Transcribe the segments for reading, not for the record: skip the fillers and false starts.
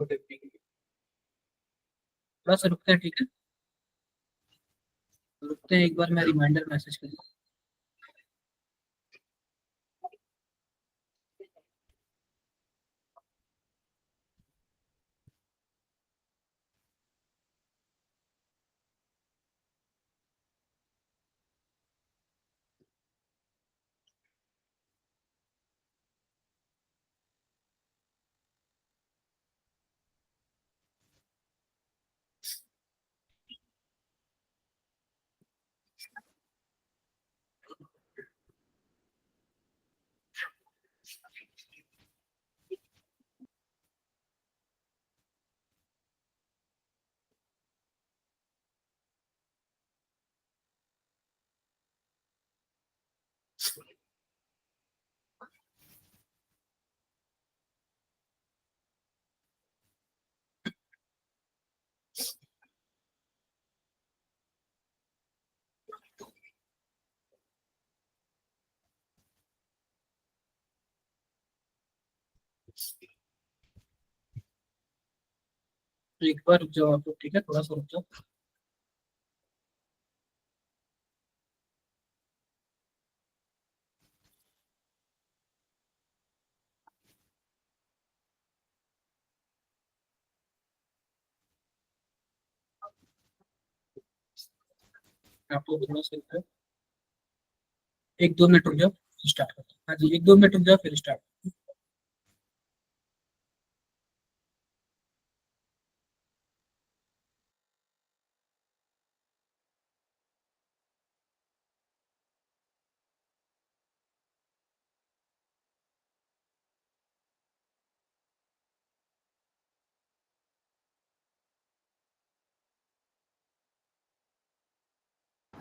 आपको देखने के लिए। थोड़ा सा रुकते हैं, ठीक है, रुकते हैं, एक बार मैं रिमाइंडर मैसेज कर दूं। एक बार रुक जाओ आप लोग, ठीक है, थोड़ा सा रुक जाओ। आप लोग थोड़ा सा रुक जाओ, 1-2 मिनट रुक जाओ, स्टार्ट करते हैं। हाँ जी, 1-2 मिनट रुक जाओ, फिर स्टार्ट।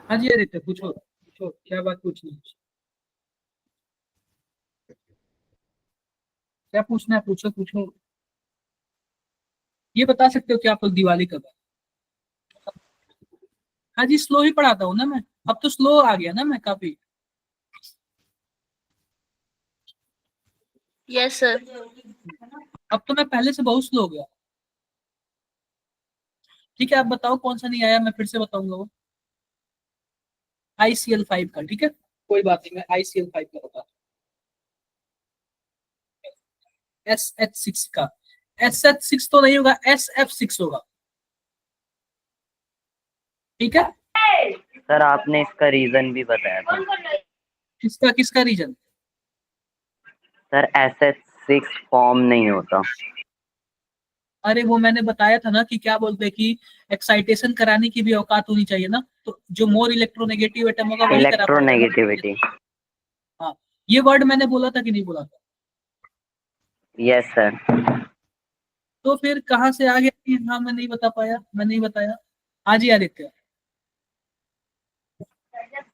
हाँ जी आदित्य, पूछो पूछो, क्या बात पूछनी है? क्या पूछना है, पूछो पूछो। ये बता सकते हो कि आप लोग दिवाली कब है? हाँ जी, स्लो ही पढ़ाता हूँ ना मैं। अब तो स्लो आ गया ना मैं काफी। Yes sir. अब तो मैं पहले से बहुत स्लो हो गया। ठीक है, आप बताओ कौन सा नहीं आया, मैं फिर से बताऊंगा वो। ICL 5 का, ठीक है, कोई बात नहीं, मैं ICL 5 का बता। SH6 का। SH6 तो नहीं होगा, SF6 होगा, ठीक है। सर आपने इसका रीजन भी बताया था। किसका किसका रीजन? सर SS6 फॉर्म नहीं होता। अरे वो मैंने बताया था ना कि क्या बोलते हैं कि एक्साइटेशन कराने की भी औकात होनी चाहिए ना, तो जो मोर इलेक्ट्रोनेगेटिव एटम होगा वही करा पाएगा ना। इलेक्ट्रोनेगेटिविटी। हाँ, ये वर्ड मैंने बोला था कि नहीं बोला था? Yes sir. तो फिर कहाँ से आ गया कि हाँ मैं नहीं बता पाया, मैं नहीं बताया? आज ही आदित्य।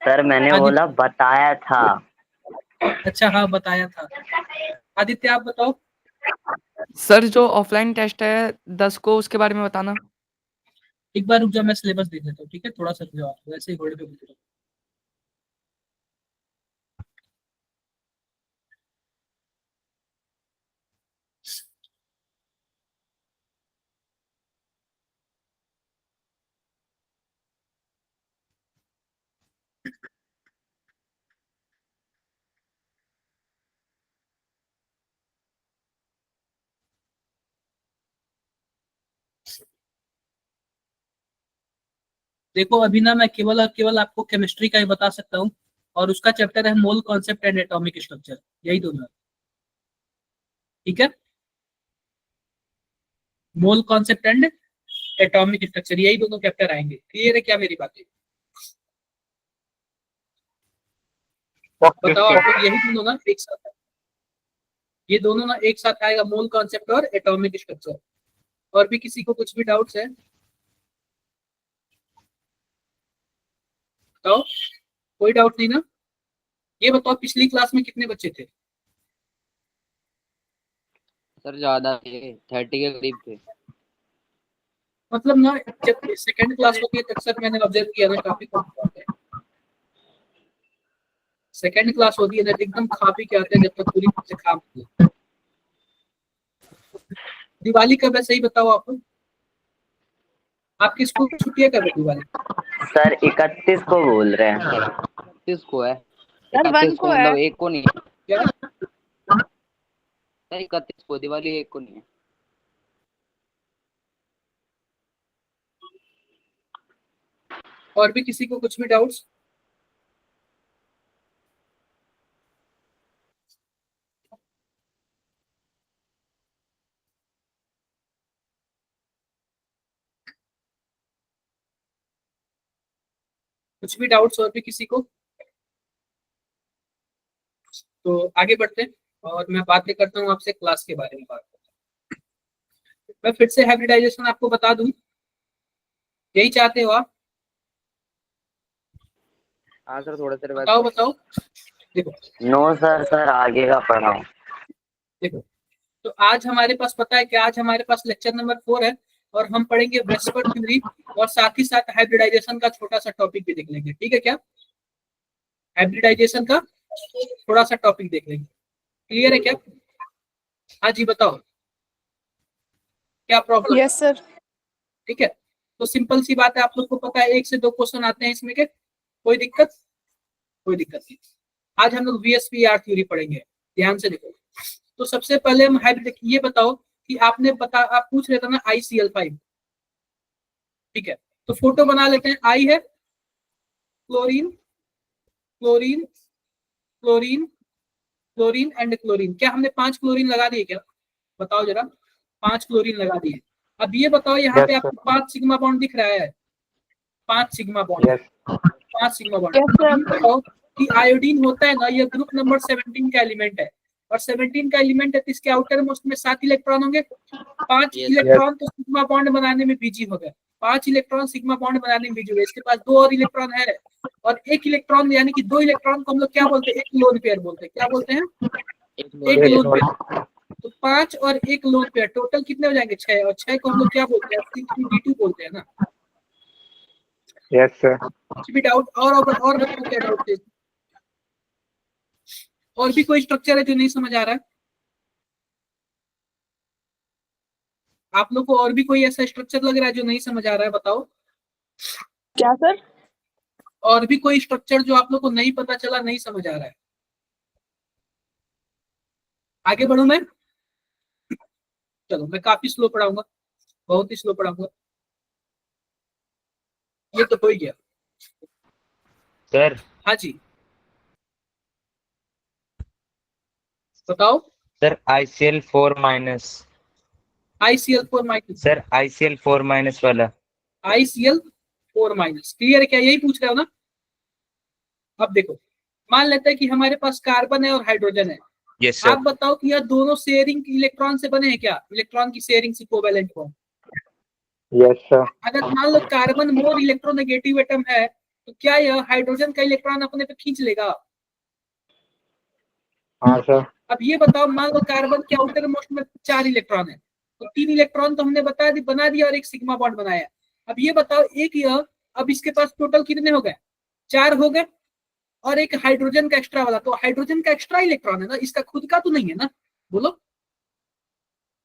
सर मैंने बोला आदित्य, बताया था। अच्छा हाँ बताया था। आदित्य आप बताओ। सर जो ऑफलाइन टेस्ट है 10 को, उसके बारे में बताना। एक बार रुक जाओ, मैं सिलेबस देख लेता हूँ, ठीक है, थोड़ा सा रुक जाओ, वैसे ही होल्ड पे बोल रहा हूँ। देखो अभी ना मैं केवल और केवल आपको केमिस्ट्री का ही बता सकता हूँ, और उसका चैप्टर है mole concept and atomic structure, यही दोनों है, ठीक है। Mole concept and atomic structure, यही दोनों चैप्टर आएंगे, क्लियर है क्या मेरी बातें? बताओ आप लोग, यही दोनों ना एक साथ, ये दोनों ना एक साथ आएगा, मोल कॉन्सेप्ट और एटॉमिक स्ट्रक्चर। और भी किसी को कुछ भी डाउट्स है बताओ, कोई डाउट नहीं ना? ये बताओ पिछली क्लास में कितने बच्चे थे? सर ज्यादा थे, 30 के करीब थे। मतलब ना जब सेकंड क्लास होती है तब तक मैंने ऑब्जर्व किया ना काफी कम होते हैं। सेकंड क्लास होती है ना एकदम खा पी के आते हैं, जब तक पूरी से खा पी। दिवाली कब है सही बताओ आप। आपकी स्कूल की छुट्टियां कब है दिवाली। सर 31 को बोल रहे हैं। 31 को है। सर 1 31 को को है। मतलब 1 को नहीं है क्या सर, 31 को दिवाली 1 को नहीं है। और भी किसी को कुछ भी डाउट्स। कुछ भी डाउट्स और भी किसी को। तो आगे बढ़ते हैं और मैं बातें करता हूँ आपसे क्लास के बारे में बात करता हूँ। मैं फिर से हाइब्रिडाइजेशन आपको बता दूं, यही चाहते हो आप। हाँ सर, थोड़ा देर बाद बताओ बताओ। देखो नो सर, सर आगे का पढ़ाओ। देखो, तो आज हमारे पास पता है कि आज हमारे पास लेक्चर नंबर 4 है और हम पढ़ेंगे वेस्पर थ्योरी और साथ ही साथ हाइब्रिडाइजेशन का छोटा सा टॉपिक भी देख लेंगे। ठीक है क्या, हाइब्रिडाइजेशन का थोड़ा सा टॉपिक देख लेंगे। क्लियर है क्या। हाँ जी बताओ क्या प्रॉब्लम। Yes sir. ठीक है, तो सिंपल सी बात है, आप लोग को पता है 1 से 2 क्वेश्चन आते हैं इसमें के। कोई दिक्कत नहीं। आज हम लोग VSPR थ्योरी पढ़ेंगे, ध्यान से देखो। तो सबसे पहले हम हाइब्रिड, ये बताओ कि आप पूछ रहे थे ना ICl5। ठीक है, तो फोटो बना लेते हैं। आई है chlorine chlorine chlorine chlorine and chlorine. क्या हमने 5 क्लोरीन लगा दिए क्या, बताओ जरा। 5 क्लोरीन लगा दिए। अब ये बताओ यहाँ पे आपको 5 सिग्मा बॉन्ड दिख रहा है। 5 sigma bond, 5 sigma bond. Yes, sir. अब ये बताओ कि आयोडीन होता है ना, ये ग्रुप नंबर 17 का एलिमेंट है और 17 का एलिमेंट है तो इसके आउटर मोस्ट में 7 इलेक्ट्रॉन होंगे। 5 Yes. इलेक्ट्रॉन तो सिग्मा बॉन्ड बनाने में बिजी हो गए। 5 इलेक्ट्रॉन सिग्मा बॉन्ड बनाने में बिजी हो गए। इसके पास 2 और इलेक्ट्रॉन है और 1 इलेक्ट्रॉन यानी कि 2 इलेक्ट्रॉन को हम लोग क्या बोलते हैं, एक लोन पेयर बोलते हैं। क्या बोलते हैं, एक लोन पेयर। तो 5 और 1 लोन पेयर टोटल कितने हो जाएंगे, 6। और 6 को हम लोग क्या बोलते हैं, Sp3D2 बोलते हैं ना। Yes sir. कुछ भी डाउट और बताओ क्या डाउट है। और भी कोई स्ट्रक्चर है जो नहीं समझ आ रहा है आप लोग को, और भी कोई ऐसा स्ट्रक्चर लग रहा है जो नहीं समझ आ रहा है, बताओ। क्या सर। और भी कोई स्ट्रक्चर जो आप लोग को नहीं पता चला, नहीं समझ आ रहा है। आगे बढ़ू मैं, चलो मैं काफी स्लो पढ़ाऊंगा, बहुत ही स्लो पढ़ाऊंगा। ये तो हो ही गया सर। हाँ जी बताओ। Sir ICl4 minus. ICl4 minus, sir ICl4 minus वाला। ICl4 माइनस क्लियर है क्या, यही पूछ रहे हो ना। अब देखो, मान लेते हैं कि हमारे पास कार्बन है और हाइड्रोजन है। यस आप सर। बताओ कि यह दोनों शेयरिंग इलेक्ट्रॉन से बने हैं क्या, इलेक्ट्रॉन की शेयरिंग से कोवैलेंट फॉर्म। Yes sir. अगर मान low carbon more electronegative atom है तो क्या यह हाइड्रोजन का इलेक्ट्रॉन अपने पे खींच लेगा। हाँ सर। अब ये बताओ, मान लो कार्बन के आउटर मोस्ट में 4 इलेक्ट्रॉन है तो 3 इलेक्ट्रॉन तो हमने बना दिया और एक सिग्मा बॉन्ड बनाया। अब ये बताओ एक यह, अब इसके पास टोटल कितने हो गए, 4 हो गए और एक हाइड्रोजन का एक्स्ट्रा वाला, तो हाइड्रोजन का एक्स्ट्रा इलेक्ट्रॉन है ना, इसका खुद का तो नहीं है ना, बोलो।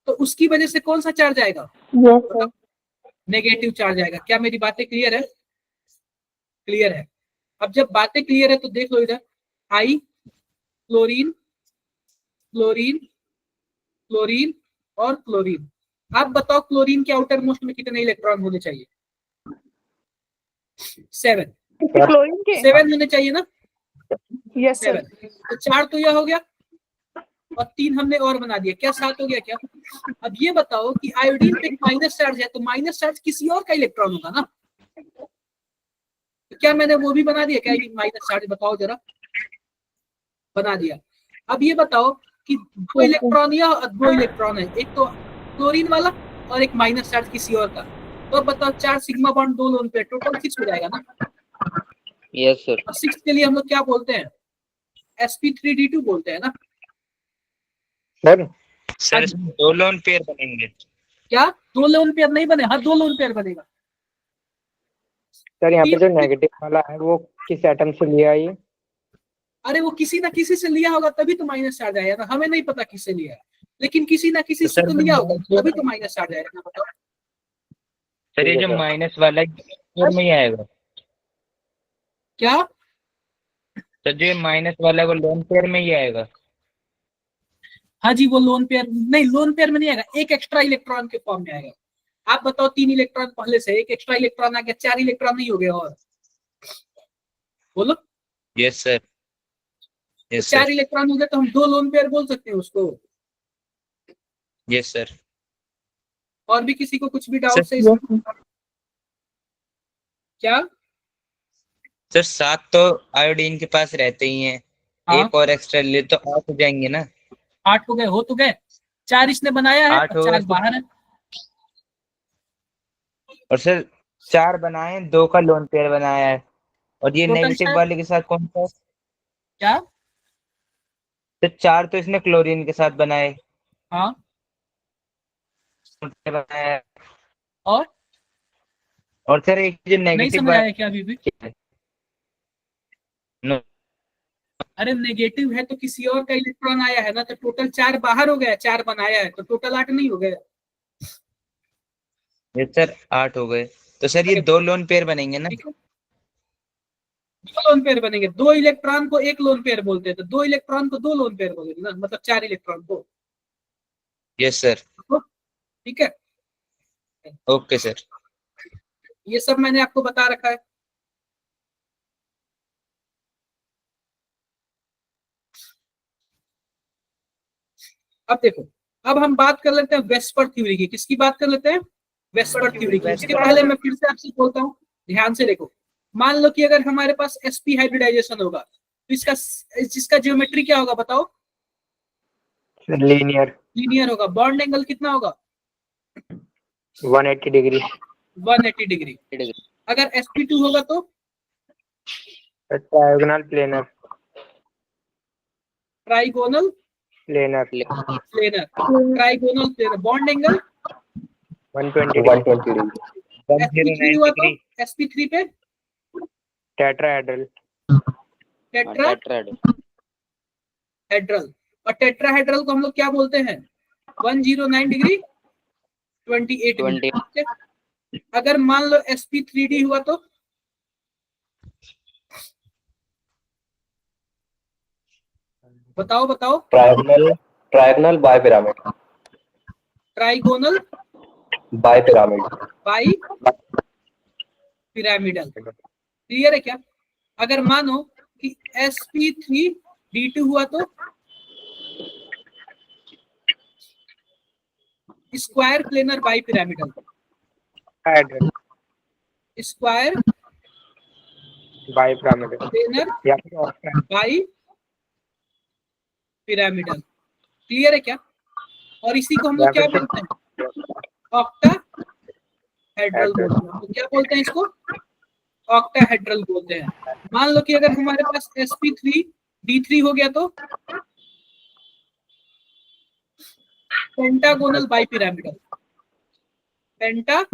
तो उसकी वजह से कौन सा चार्ज आएगा, यस सर। नेगेटिव चार्ज आएगा। क्या मेरी बातें क्लियर है, क्लियर है। अब जब बातें क्लियर है तो देख लो इधर, आई क्लोरीन क्लोरीन क्लोरीन और क्लोरीन। आप बताओ क्लोरीन के आउटर मोस्ट में कितने इलेक्ट्रॉन होने चाहिए, 7 क्लोरीन के। 7 होने चाहिए ना, यस सर। 7। तो 4 तो यह हो गया और 3 हमने और बना दिया, क्या 7 हो गया क्या। अब ये बताओ कि आयोडीन पे माइनस चार्ज है तो माइनस चार्ज किसी और का इलेक्ट्रॉन होगा ना, तो क्या मैंने वो भी बना दिया क्या माइनस चार्ज, बताओ जरा, बना दिया। अब ये बताओ कि 2 इलेक्ट्रॉन या 2 इलेक्ट्रॉन है, एक तो क्लोरीन वाला और एक माइनस चार्ज किसी और का, तो अब बताओ 4 सिग्मा बॉन्ड 2 लोन पे टोटल 6 हो जाएगा ना। Yes sir. और 6 के लिए हम लोग क्या बोलते हैं, Sp3D2 बोलते हैं ना। सर। सर, 2 लोन पेयर बनेंगे। क्या 2 लोन पेयर नहीं बने, हाँ 2 लोन पेयर बनेगा। सर यहाँ पे जो नेगेटिव वाला है वो किस एटम से लिया है ये। अरे वो किसी ना किसी से लिया होगा तभी तो माइनस चार्ज आया ना, हमें नहीं पता किससे लिया है। लेकिन किसी ना किसी से तो लिया होगा, तभी तो माइनस आ जाएगा ना, बताओ। सर ये जो माइनस वाला है में ही आएगा। क्या? सर जो माइनस वाला वो लोन पेयर में ही आएगा। हाँ जी, वो लोन पेयर नहीं, लोन पेयर में नहीं आएगा, एक एक्स्ट्रा इलेक्ट्रॉन के फॉर्म में आएगा। आप बताओ, 3 इलेक्ट्रॉन पहले से, एक एक्स्ट्रा इलेक्ट्रॉन आ गया, 4 इलेक्ट्रॉन नहीं हो गया और? बोलो। Yes sir. 4 इलेक्ट्रॉन हो गए तो हम 2 लोन पेयर बोल सकते हैं उसको। Yes sir. और भी किसी को कुछ भी डाउट है इसमें? क्या? सर 7 तो आयोडीन के पास रहते ही हैं। हाँ। एक और एक्स्ट्रा ले तो 8 हो जाएंगे ना। 8 हो गए, हो तो गए। 4 इसने बनाया है, 8 हो 4 गए। बाहर है। और सर 4 बनाए, 2 का लोन पेयर बनाया है। और ये टोटल नेगेटिव 4। वाले के साथ कौन सा है? क्या? तो 4 तो इसने क्लोरीन के साथ बनाए हाँ। बनाया है। और सर एक जो नहीं नेगेटिव समझ आया क्या अभी भी? नो अरे नेगेटिव है तो किसी और का इलेक्ट्रॉन आया है ना, तो टोटल 4 बाहर हो गया, 4 बनाया है तो टोटल 8 नहीं हो गया। ये सर 8 हो गए। तो सर ये 2 लोन पेयर बनेंगे ना। ठीक है, 2 लोन पेयर बनेंगे। 2 इलेक्ट्रॉन को 1 लोन पेयर बोलते हैं, तो 2 इलेक्ट्रॉन को 2 लोन पेयर बोलेंगे ना, मतलब 4 इलेक्ट्रॉन को। Yes sir. ठीक है, ओके सर। ये सब मैंने आपको बता रखा है। अब देखो, अब हम बात कर लेते हैं वेस्पर थ्योरी की। किसकी बात कर लेते हैं? वेस्पर थ्योरी की। इसके पहले मैं फिर से आपसे बोलता हूँ, ध्यान से देखो। मान लो कि अगर हमारे पास sp हाइब्रिडाइजेशन होगा तो जिसका ज्योमेट्री क्या होगा बताओ? लीनियर होगा। बॉन्ड एंगल कितना होगा? 180 डिग्री। 180 डिग्री। अगर sp2 होगा तो trigonal planar. Trigonal planar. Trigonal planar. Bond angle 120 degree. sp3 हुआ तो sp3 पे टेट्राहेड्रल। टेट्राहेड्रल। और टेट्राहेड्रल को हम लोग क्या बोलते हैं? 109 डिग्री 28 मिनट। अगर मान लो sp3d हुआ तो बताओ। Trigonal bipyramid. Trigonal bipyramid. Bi pyramidal. Clear है क्या? अगर मानो कि sp3d2 हुआ तो square planar bi pyramidal. Square bipyramidal planar या फिर बाई पिरामिडल। क्लियर है क्या? और इसी को हम लोग क्या बोलते हैं? ऑक्टाहेड्रल बोलते हैं। तो क्या बोलते हैं इसको? ऑक्टाहेड्रल बोलते हैं। मान लो कि अगर हमारे पास sp3d3 हो गया तो pentagonal bi pyramidal. Pentagonal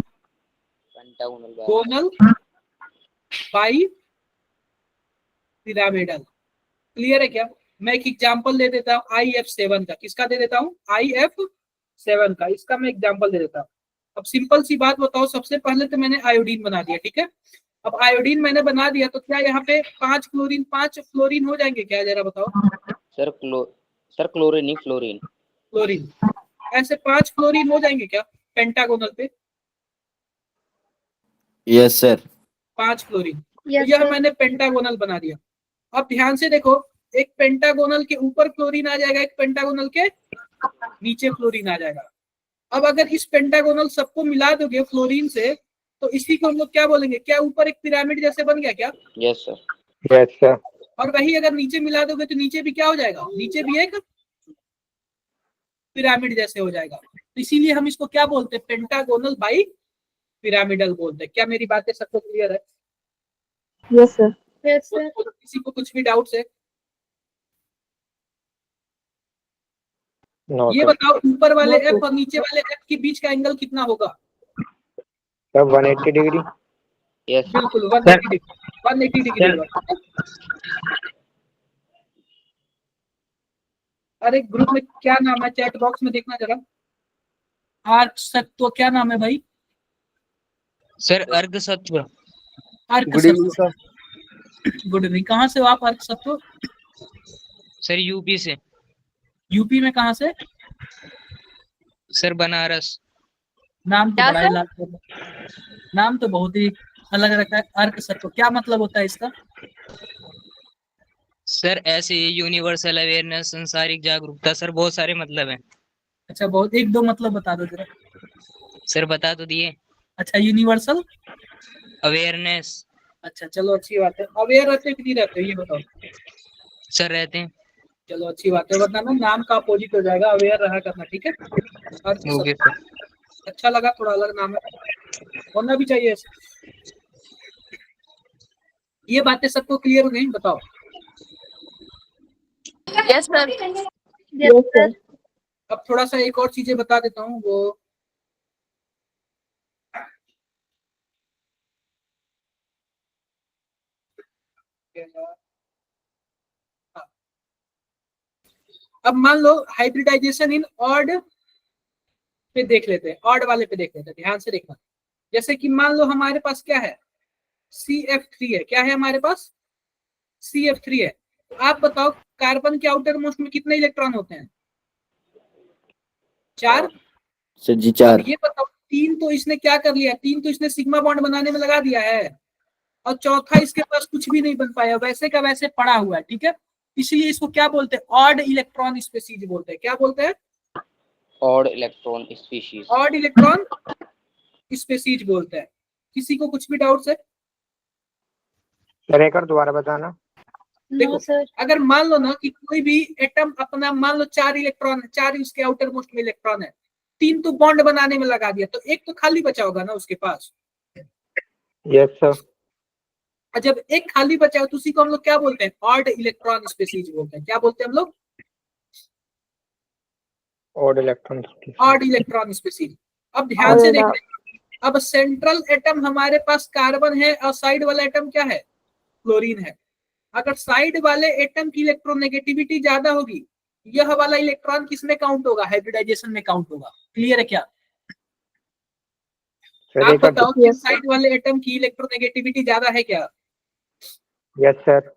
by pyramidal. Clear है क्या? मैं एक एग्जांपल दे देता हूँ IF7 का। किसका दे देता हूँ? IF7 का। इसका मैं एग्जांपल दे देता हूँ। अब सिंपल सी बात बताओ, सबसे पहले तो मैंने आयोडीन बना दिया, ठीक है। अब आयोडीन मैंने बना दिया तो क्या यहाँ पे 5 फ्लोरीन हो जाएंगे क्या? जरा बताओ। सर क्लोरीन नहीं, फ्लोरीन। ऐसे 5 फ्लोरीन हो जाएंगे क्या पेंटागोनल पे? Yes sir. 5 फ्लोरीन। यह मैंने पेंटागोनल बना दिया। अब ध्यान से देखो, एक पेंटागोनल के ऊपर क्लोरीन आ जाएगा, एक पेंटागोनल के नीचे फ्लोरीन आ जाएगा। अब अगर इस पेंटागोनल सबको मिला दोगे फ्लोरीन से तो इसी को हम लोग क्या बोलेंगे? क्या ऊपर एक पिरामिड जैसे बन गया क्या? Yes sir. और वही अगर नीचे मिला दोगे तो नीचे भी क्या हो जाएगा? नीचे भी एक पिरामिड जैसे हो जाएगा। तो इसीलिए हम इसको क्या बोलते हैं? पेंटागोनल बाई पिरामिडल बोलते हैं। क्या मेरी बातें सबको क्लियर है? Yes sir. Yes sir. किसी को कुछ भी डाउट है? ये बताओ, ऊपर वाले एफ और नीचे वाले एफ के बीच का एंगल कितना होगा? 180 डिग्री। यस बिल्कुल 180 डिग्री होगा। अरे ग्रुप में क्या नाम है, चैट बॉक्स में देखना जरा। आर्क सत्व क्या नाम है भाई? सर अर्घ सत्व। अर्क गुड इवनिंग सत्व। सर। Good evening. कहाँ से हो आप अर्क सत्व? सर यूपी से। यूपी में कहाँ से? सर बनारस। नाम तो क्या बड़ा ही सर? लाल, नाम तो बहुत ही अलग रखा है। अर्क सत्व क्या मतलब होता है इसका? सर ऐसे यूनिवर्सल अवेयरनेस, संसारिक जागरूकता, सर बहुत सारे मतलब हैं। अच्छा, बहुत एक दो मतलब बता दो जरा। सर बता तो दिए। अच्छा, यूनिवर्सल अवेयरनेस। अच्छा चलो अच्छी बात है। अवेयर रहते हो कि नहीं रहते हो ये बताओ। सर रहते हैं। चलो अच्छी बात है, वरना ना नाम का अपोजिट हो जाएगा, अवेयर रहा करना, ठीक है। अर्क ओके सत्व सर। अच्छा लगा, थोड़ा अलग नाम है, होना भी चाहिए ऐसे। ये बातें सबको क्लियर हो गई? बताओ। Yes sir. Yes sir. अब थोड़ा सा एक और चीजें बता देता हूँ वो। अब मान लो हाइब्रिडाइजेशन इन ऑड पे देख लेते हैं, ऑड वाले पे देख लेते हैं, ध्यान से देखना। जैसे कि मान लो हमारे पास क्या है, CF3 है। क्या है हमारे पास? CF3 है। तो आप बताओ कार्बन के आउटर मोस्ट में कितने इलेक्ट्रॉन होते हैं? 4। सर जी अब 4। ये बताओ 3 तो इसने क्या कर लिया, 3 तो इसने सिग्मा बॉन्ड बनाने में लगा दिया है, और चौथा इसके पास कुछ भी नहीं बन पाया, वैसे का वैसे पड़ा हुआ है, ठीक है। इसलिए इसको क्या बोलते हैं? ऑड इलेक्ट्रॉन स्पीशीज बोलते हैं। क्या बोलते हैं? Odd electron species. Odd electron species बोलते हैं। किसी को कुछ भी डाउट है? सर एक और दोबारा बताना। देखो सर। अगर मान लो ना कि कोई भी एटम अपना, मान लो 4 इलेक्ट्रॉन है, 4 उसके आउटर मोस्ट में इलेक्ट्रॉन है, 3 तो बॉन्ड बनाने में लगा दिया, तो एक तो खाली बचा होगा ना उसके पास। Yes sir. और जब एक खाली बचा हो तो उसी को हम लोग क्या बोलते हैं? ऑड इलेक्ट्रॉन स्पीशीज बोलते हैं। क्या बोलते हैं हम लोग? Odd electron. Odd electron species. अब ध्यान से देखते हैं, अब सेंट्रल एटम हमारे पास कार्बन है और साइड वाला एटम क्या है? क्लोरीन है। अगर साइड वाले एटम की इलेक्ट्रोनेगेटिविटी ज्यादा होगी, यह वाला इलेक्ट्रॉन किस में काउंट होगा? हाइब्रिडाइजेशन में काउंट होगा। क्लियर है क्या? सर आप एक और। बताओ कि साइड वाले एटम की इलेक्ट्रोनेगेटिविटी ज्यादा है क्या? Yes sir.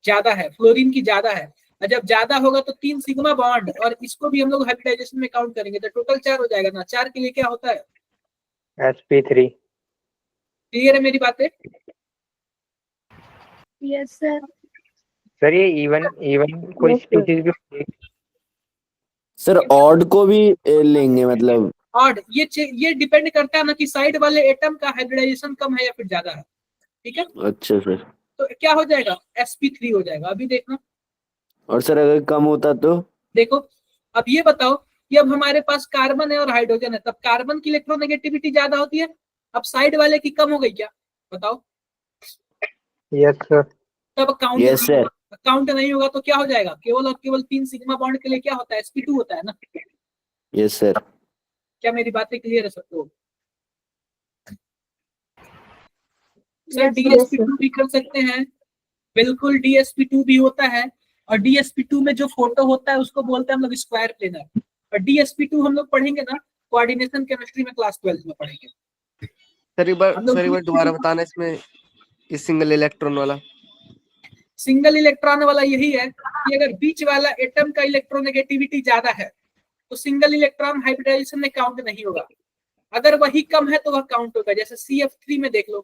ज्यादा है, फ्लोरीन की ज्यादा है। और जब ज्यादा होगा तो 3 सिग्मा बॉन्ड, और इसको भी हम लोग हाइब्रिडाइजेशन में काउंट करेंगे तो टोटल 4 हो जाएगा ना। 4 के लिए क्या होता है? sp3। क्लियर है मेरी बातें? Yes sir. सर ये इवन इवन कोई स्पीशीज भी होती है? सर ऑड को भी लेंगे मतलब? और ये डिपेंड करता है ना कि साइड वाले एटम का हाइब्रिडाइजेशन कम है या फिर ज्यादा है, ठीक है। अच्छा सर। तो क्या हो जाएगा? sp3 हो जाएगा। अभी देखना, और सर अगर कम होता तो? देखो अब ये बताओ कि अब हमारे पास कार्बन है और हाइड्रोजन है, तब कार्बन की इलेक्ट्रोनेगेटिविटी ज्यादा होती है, अब साइड वाले की कम हो गई क्या? बताओ। Yes sir. तब काउंट यस नहीं सर। होगा, काउंट नहीं होगा तो क्या हो जाएगा? केवल और केवल 3 सिग्मा बॉन्ड के लिए क्या होता है? sp2 होता है ना। Yes sir. क्या मेरी बातें क्लियर है सबको? सर dsp2 भी कर सकते हैं, बिल्कुल dsp2 भी होता है। और dsp2 में जो फोटो होता है उसको बोलते हैं हम लोग स्क्वायर प्लेनर। और dsp2 हम लोग पढ़ेंगे ना कोऑर्डिनेशन केमिस्ट्री में, क्लास 12 में पढ़ेंगे हम लोग। सर एक बार दोबारा बताना इसमें, ये सिंगल इलेक्ट्रॉन वाला। सिंगल इलेक्ट्रॉन वाला यही है कि अगर बीच वाला एटम का इलेक्ट्रोनेगेटिविटी ज्यादा है तो सिंगल इलेक्ट्रॉन हाइब्रिडाइजेशन में काउंट नहीं होगा। अगर वही कम है तो वह काउंट होगा। जैसे CF3 में देख लो,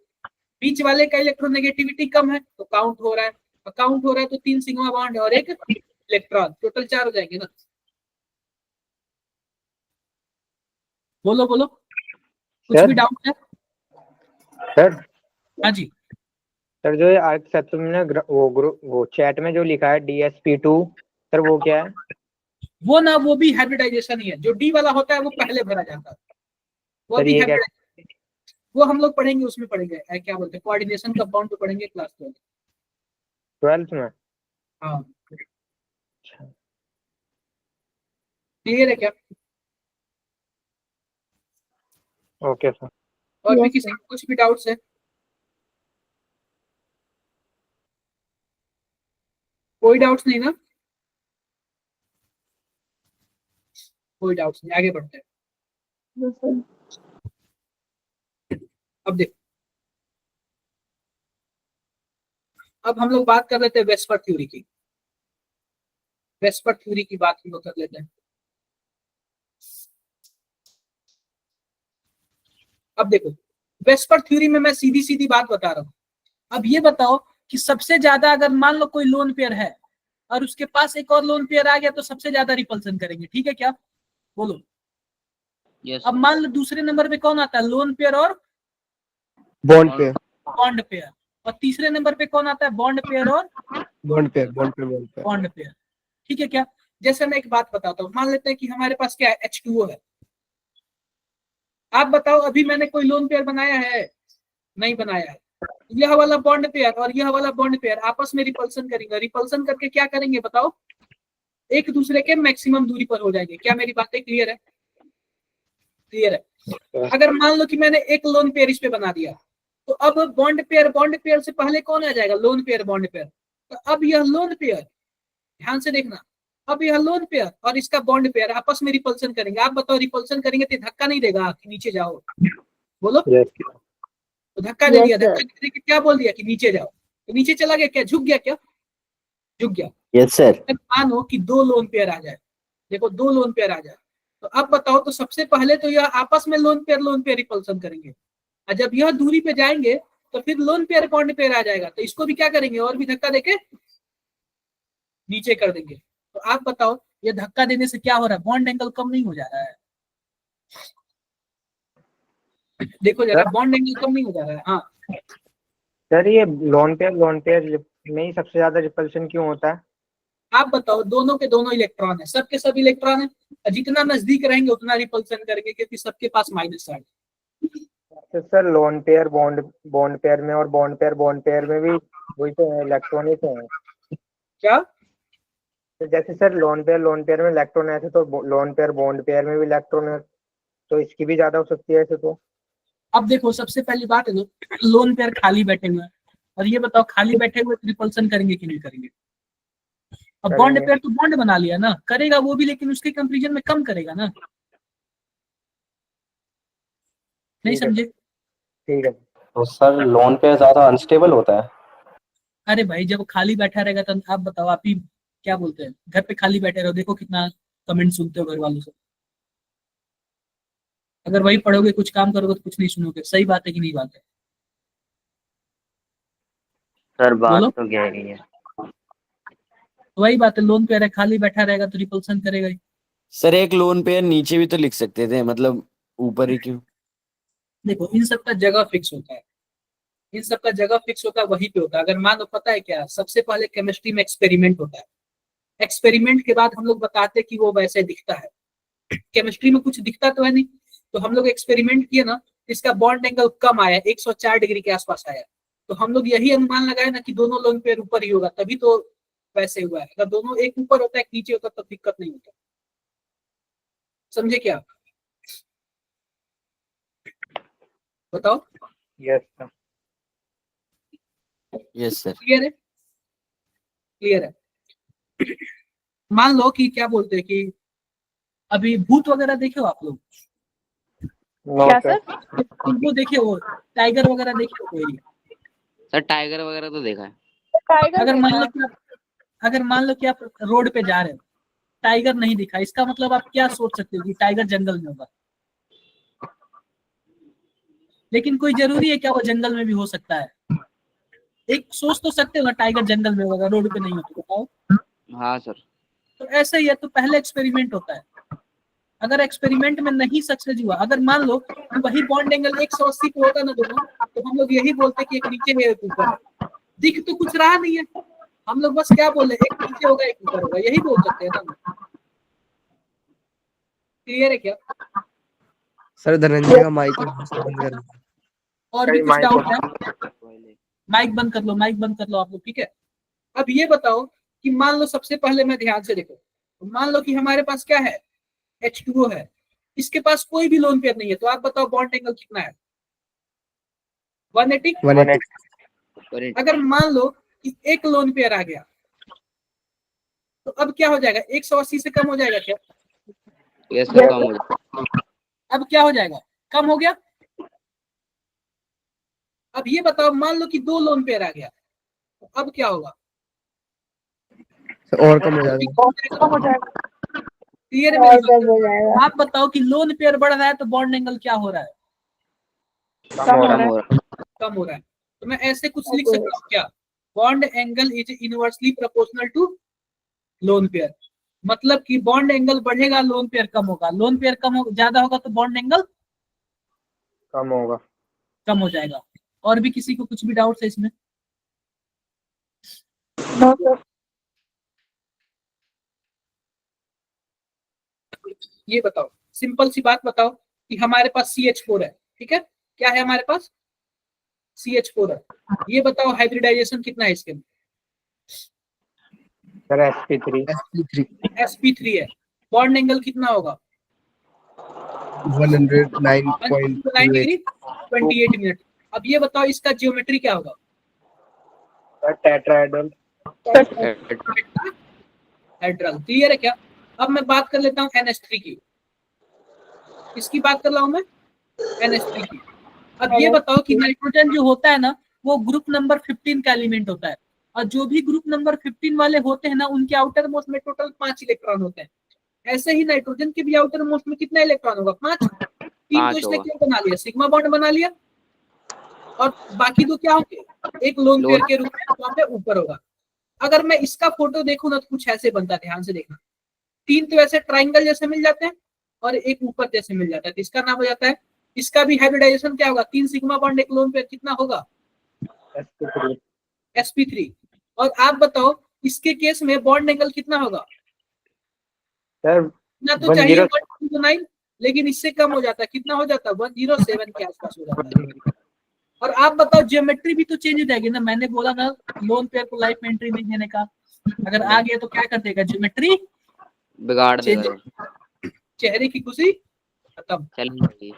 बीच वाले का इलेक्ट्रोनेगेटिविटी कम है तो काउंट हो रहा है, और काउंट हो रहा है तो 3 सिग्मा बॉन्ड और एक इलेक्ट्रॉन, टोटल 4 हो जाएंगे ना। बोलो बोलो, कुछ भी डाउट है? सर हाँ जी। सर जो ये आर्क सत्व में ना वो चैट में जो लिखा है dsp2, सर वो क्या है? वो ना, वो भी हाइब्रिडाइजेशन ही है। जो डी वाला होता है वो पहले भरा जाता है, वो सर भी ये क्या? हाइब्रिडाइजेशन। वो हम लोग पढ़ेंगे, उसमें पढ़ेंगे क्या बोलते हैं, कोऑर्डिनेशन कंपाउंड तो पढ़ेंगे क्लास 12। 12th में? हाँ अच्छा। क्लियर है क्या? Okay sir. और भी किसी को कुछ भी डाउट्स है? कोई डाउट्स नहीं ना? कोई डाउट नहीं, आगे बढ़ते हैं। Yes, sir. अब देखो, अब हम लोग बात कर लेते हैं वेस्पर थ्योरी की। वेस्पर थ्योरी की बात हम लोग कर लेते हैं। अब देखो, वेस्पर थ्योरी में मैं सीधी सीधी बात बता रहा हूं। अब ये बताओ कि सबसे ज्यादा अगर मान लो कोई लोन पेयर है और उसके पास एक और लोन पेयर आ गया तो सबसे ज्यादा रिपल्सन करेंगे, ठीक है क्या? बोलो। यस अब मान लो दूसरे नंबर पे कौन आता है? लोन पेयर और बॉन्ड पे बॉन्ड पेयर। और तीसरे नंबर पे कौन आता है? बॉन्ड पेयर और बॉन्ड पे बॉन्ड पे बॉन्ड पे बॉन्ड पेयर, ठीक है क्या? जैसे मैं एक बात बताता हूँ, मान लेते हैं कि हमारे पास क्या है? H2O है। आप बताओ, अभी मैंने कोई लोन पेयर बनाया है? नहीं बनाया है। यह वाला बॉन्ड पेयर और यह वाला बॉन्ड पेयर आपस में रिपल्सन करेंगे। रिपल्सन करके क्या करेंगे बताओ? एक दूसरे के मैक्सिमम दूरी पर हो जाएंगे। क्या मेरी बातें क्लियर है? क्लियर है। अगर मान लो कि मैंने एक लोन पेयर इस पे बना दिया, तो अब बॉन्ड पेयर से पहले कौन आ जाएगा? Lone pair, bond pair. तो अब यह लोन पेयर, ध्यान से देखना, अब यह लोन पेयर और इसका बॉन्ड पेयर आपस में रिपल्सन करेंगे। आप बताओ, रिपल्सन करेंगे तो धक्का नहीं देगा कि नीचे जाओ? बोलो। Yes. तो धक्का दे Yes, दिया, sir. धक्का दे के क्या बोल दिया कि नीचे जाओ, तो नीचे चला गया क्या? झुक गया क्या? झुक गया। Yes sir. मानो कि दो लोन पेयर आ जाए, देखो दो लोन पेयर आ जाए, तो अब बताओ, तो सबसे पहले तो यह आपस में लोन पेयर रिपल्सन करेंगे, और जब यह दूरी पे जाएंगे तो फिर लोन पेयर बॉन्ड पेयर आ जाएगा, तो इसको भी क्या करेंगे? और भी धक्का देके नीचे कर देंगे। तो आप बताओ, ये धक्का देने से क्या हो रहा है? बॉन्ड एंगल कम नहीं हो जा रहा है? देखो जरा, बॉन्ड एंगल कम नहीं हो जा रहा है। हाँ, सर ये लोन पेयर में ही सबसे ज्यादा रिपल्शन क्यों होता है? आप बताओ, दोनों के दोनों इलेक्ट्रॉन है, सबके सब इलेक्ट्रॉन है, जितना नजदीक रहेंगे उतना रिपल्सन करेंगे, क्योंकि सबके पास माइनस चार्ज। तो sir lone pair bond pair में और बॉन्ड पेयर में भी वही तो है, इलेक्ट्रॉन ही तो है। क्या? तो जैसे सर लोन पेयर में इलेक्ट्रॉन है, ऐसे तो लोन पेयर बॉन्ड पेयर में भी इलेक्ट्रॉन है, तो इसकी भी ज्यादा हो सकती है ऐसे तो। अब देखो, सबसे पहली बात है, लोन पेयर खाली बैठे हुए हैं, और ये बताओ खाली बैठे हुए रिपल्सन करेंगे कि नहीं करेंगे? अब बॉन्ड करेंगे। पेयर तो बॉन्ड बना लिया ना, करेगा वो भी, लेकिन उसके कंपेरिजन में कम करेगा ना। नहीं ठीक है, समझे? ठीक है। तो सर लोन पे ज्यादा अनस्टेबल होता है। अरे भाई, जब खाली बैठा रहेगा तो आप बताओ, आप ही क्या बोलते हैं? घर पे खाली बैठे रहो, देखो कितना कमेंट सुनते हो घर वालों से। अगर वही पढ़ोगे, कुछ काम करोगे तो कुछ नहीं सुनोगे। सही बात है कि नहीं बात है? सर बोलो। बात तो गहरी है। तो वही बात है, लोन पेयर है, खाली बैठा रहेगा तो रिपल्सन करेगा ही। सर एक लोन पेयर नीचे भी तो लिख सकते थे, मतलब ऊपर ही क्यों? देखो, इन सब का जगह फिक्स होता है, इन सब का जगह फिक्स होता है, वहीं पे होता है। अगर मान लो, पता है क्या, सबसे पहले केमिस्ट्री में एक्सपेरिमेंट होता है, एक्सपेरिमेंट के बाद हम लोग बताते हैं कि वो वैसे दिखता है। केमिस्ट्री में कुछ दिखता तो है नहीं, तो हम लोग एक्सपेरिमेंट किए ना, इसका बॉन्ड एंगल कम आया, 104 डिग्री के आसपास आया, तो हम लोग यही अनुमान लगाए ना कि दोनों लोन पेयर ऊपर ही होगा, तभी तो वैसे हुआ है। अगर दोनों एक ऊपर होता है एक नीचे होता तब दिक्कत नहीं होता। समझे क्या? बताओ। Yes sir. Yes sir. Clear है? क्लियर है। मान लो कि क्या बोलते हैं कि अभी भूत वगैरह देखे हो आप लोग? नो क्या सर। सर? वो देखे हो, टाइगर वगैरह देखे हो कोई? सर टाइगर वगैरह तो देखा है। टाइगर अगर मान देखा लो है। कि अगर मान लो कि आप रोड पे जा रहे हो, टाइगर नहीं दिखा, इसका मतलब आप क्या सोच सकते हो कि टाइगर जंगल में होगा। लेकिन कोई जरूरी है क्या वो जंगल में भी हो सकता है? एक सोच तो सकते हो ना, टाइगर जंगल में होगा, रोड पे नहीं होता, बताओ। हाँ सर। तो ऐसा ही है, तो पहले एक्सपेरिमेंट होता है। अगर एक्सपेरिमेंट में नहीं सक्सेस हुआ, अगर मान लो कि वही बॉन्ड एंगल 180 पे होता ना दोनों, तो हम लोग यही बोलते कि एक नीचे है एक ऊपर है। दिख तो कुछ रहा नहीं है, हम लोग बस क्या बोले, एक नीचे होगा एक ऊपर होगा, यही बोल सकते हैं ना। क्लियर है क्या? सर धनंजय का माइक बंद कर। और भी कुछ डाउट है? माइक बंद कर लो, माइक बंद कर लो आप लोग, ठीक है? अब ये बताओ कि मान लो, सबसे पहले मैं ध्यान से देखो, मान लो कि हमारे पास क्या है? H2O है, इसके पास कोई भी लोन पेयर नहीं है, तो आप बताओ बॉन्ड एंगल कितना है? 180। 180। अगर मान लो कि एक लोन पेयर आ गया, तो अब क्या हो जाएगा? 180 से कम हो जाएगा क्या? यस सर कम हो जाएगा। अब क्या हो जाएगा, कम हो गया। अब ये बताओ, मान लो कि 2 लोन पेयर आ गया, तो अब क्या होगा, और कम हो जाएगा। कम हो जाएगा। क्लियर है और मेरी कम हो बात? जाएगा। आप बताओ कि लोन पेयर बढ़ रहा है तो बॉन्ड एंगल क्या हो रहा है, कम हो कम रहा हो रहा है। कम हो रहा है। तो मैं ऐसे कुछ लिख है। सकता हूँ क्या, bond angle is inversely proportional to lone pair. मतलब कि बॉन्ड एंगल बढ़ेगा, लोन पेयर कम होगा, लोन पेयर कम हो ज्यादा होगा तो बॉन्ड एंगल कम होगा। कम हो जाएगा। और भी किसी को कुछ भी डाउट है इसमें? No sir. ये बताओ, सिंपल सी बात बताओ कि हमारे पास CH4 है, ठीक है, क्या है हमारे पास, CH4 है। ये बताओ हाइब्रिडाइजेशन कितना है इसके में, सर sp3 sp3 sp3 है। बॉन्ड एंगल कितना होगा, 109.28 डिग्री 28 मिनट। अब ये बताओ इसका जियोमेट्री क्या होगा, सर टेट्राहेड्रल। हेड्रल। क्लियर है क्या? अब मैं बात कर लेता हूँ NH3 की, इसकी बात कर रहा हूँ मैं, NH3 की। अब ये बताओ कि नाइट्रोजन जो होता है ना, वो ग्रुप नंबर 15 का एलिमेंट होता है, और जो भी ग्रुप नंबर 15 वाले होते हैं ना, उनके आउटर मोस्ट में टोटल 5 इलेक्ट्रॉन होते हैं। ऐसे ही नाइट्रोजन के भी आउटर मोस्ट में कितना इलेक्ट्रॉन होगा, 5। 3 तो 5 इसने होगा। क्या बना लिया, सिग्मा बॉन्ड बना लिया, और बाकी 2 क्या होंगे, एक लोन पेयर के रूप में वहां पे ऊपर होगा। अगर मैं इसका फोटो देखूं ना तो कुछ ऐसे बनता है, ध्यान से देखना। 3 तो ऐसे ट्राइंगल जैसे मिल जाते हैं, और एक ऊपर जैसे मिल जाता है, तो इसका नाम हो जाता है, इसका भी हाइब्रिडाइजेशन क्या होगा, 3 सिग्मा बॉन्ड एक लोन पेयर कितना होगा, sp3 sp3। और आप बताओ इसके केस में बॉन्ड एंगल कितना होगा, सर ना तो चाहिए 10 109, लेकिन इससे कम हो जाता है, कितना हो जाता है, 107 के आसपास हो जाता है। और आप बताओ ज्योमेट्री भी तो चेंज हो जाएगी ना, मैंने बोला ना लोन पेयर को लाइफ में एंट्री नहीं देने का, अगर आ गया तो क्या कर देगा, ज्योमेट्री बिगाड़ चेंज, देगा। चेहरे की खुशी खत्म। चलिए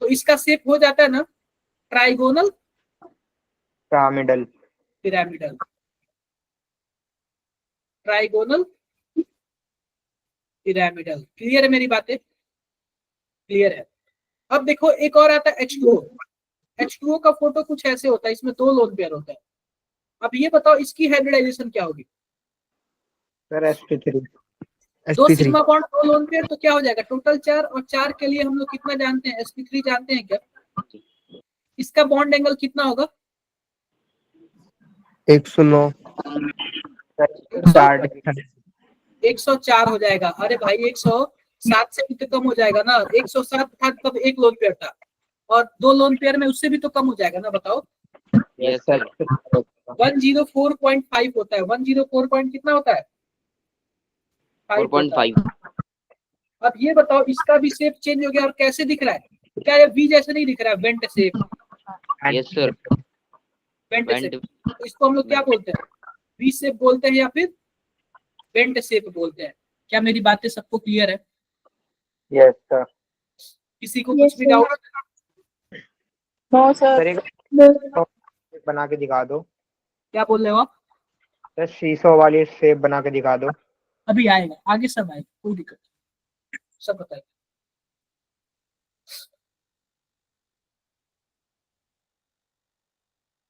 तो इसका शेप हो जाता है ना trigonal pyramidal. Pyramidal, trigonal pyramidal. Clear है मेरी बातें, क्लियर है? अब देखो एक और आता है H2O। H2O का फोटो कुछ ऐसे होता है, इसमें 2 लोन पेयर होता है। अब ये बताओ इसकी हाइब्रिडाइजेशन क्या होगी, sir sp3 2 sp3 sigma bond 2 lone pair, तो क्या हो जाएगा टोटल 4, और 4 के लिए हम लोग कितना जानते हैं, sp3 जानते हैं क्या? इसका बॉन्ड एंगल कितना होगा, 109 104 हो जाएगा। अरे भाई 107 से भी तो कम हो जाएगा ना, 107 था तब एक लोन पेयर था, और 2 लोन पेयर में उससे भी तो कम हो जाएगा ना, बताओ। यस सर 104.5 होता है, 104 पॉइंट कितना होता है, 5 होता है। 4.5 अब ये बताओ इसका भी शेप चेंज हो गया, और कैसे दिख रहा है, क्या ये वी जैसे नहीं दिख रहा है, went shape, yes sir went shape. तो इसको हम लोग क्या बोलते हैं, वी शेप बोलते हैं या फिर वेंट शेप बोलते हैं। क्या मेरी बातें सबको क्लियर है? Yes sir. किसी को कुछ भी डाउट? No sir. सर एक बना के दिखा दो। क्या बोल रहे हो आप? सर शीशो वाली शेप बना के दिखा दो। अभी आएगा, आगे सब आएगा, कोई दिक्कत नहीं, सब बताएगा।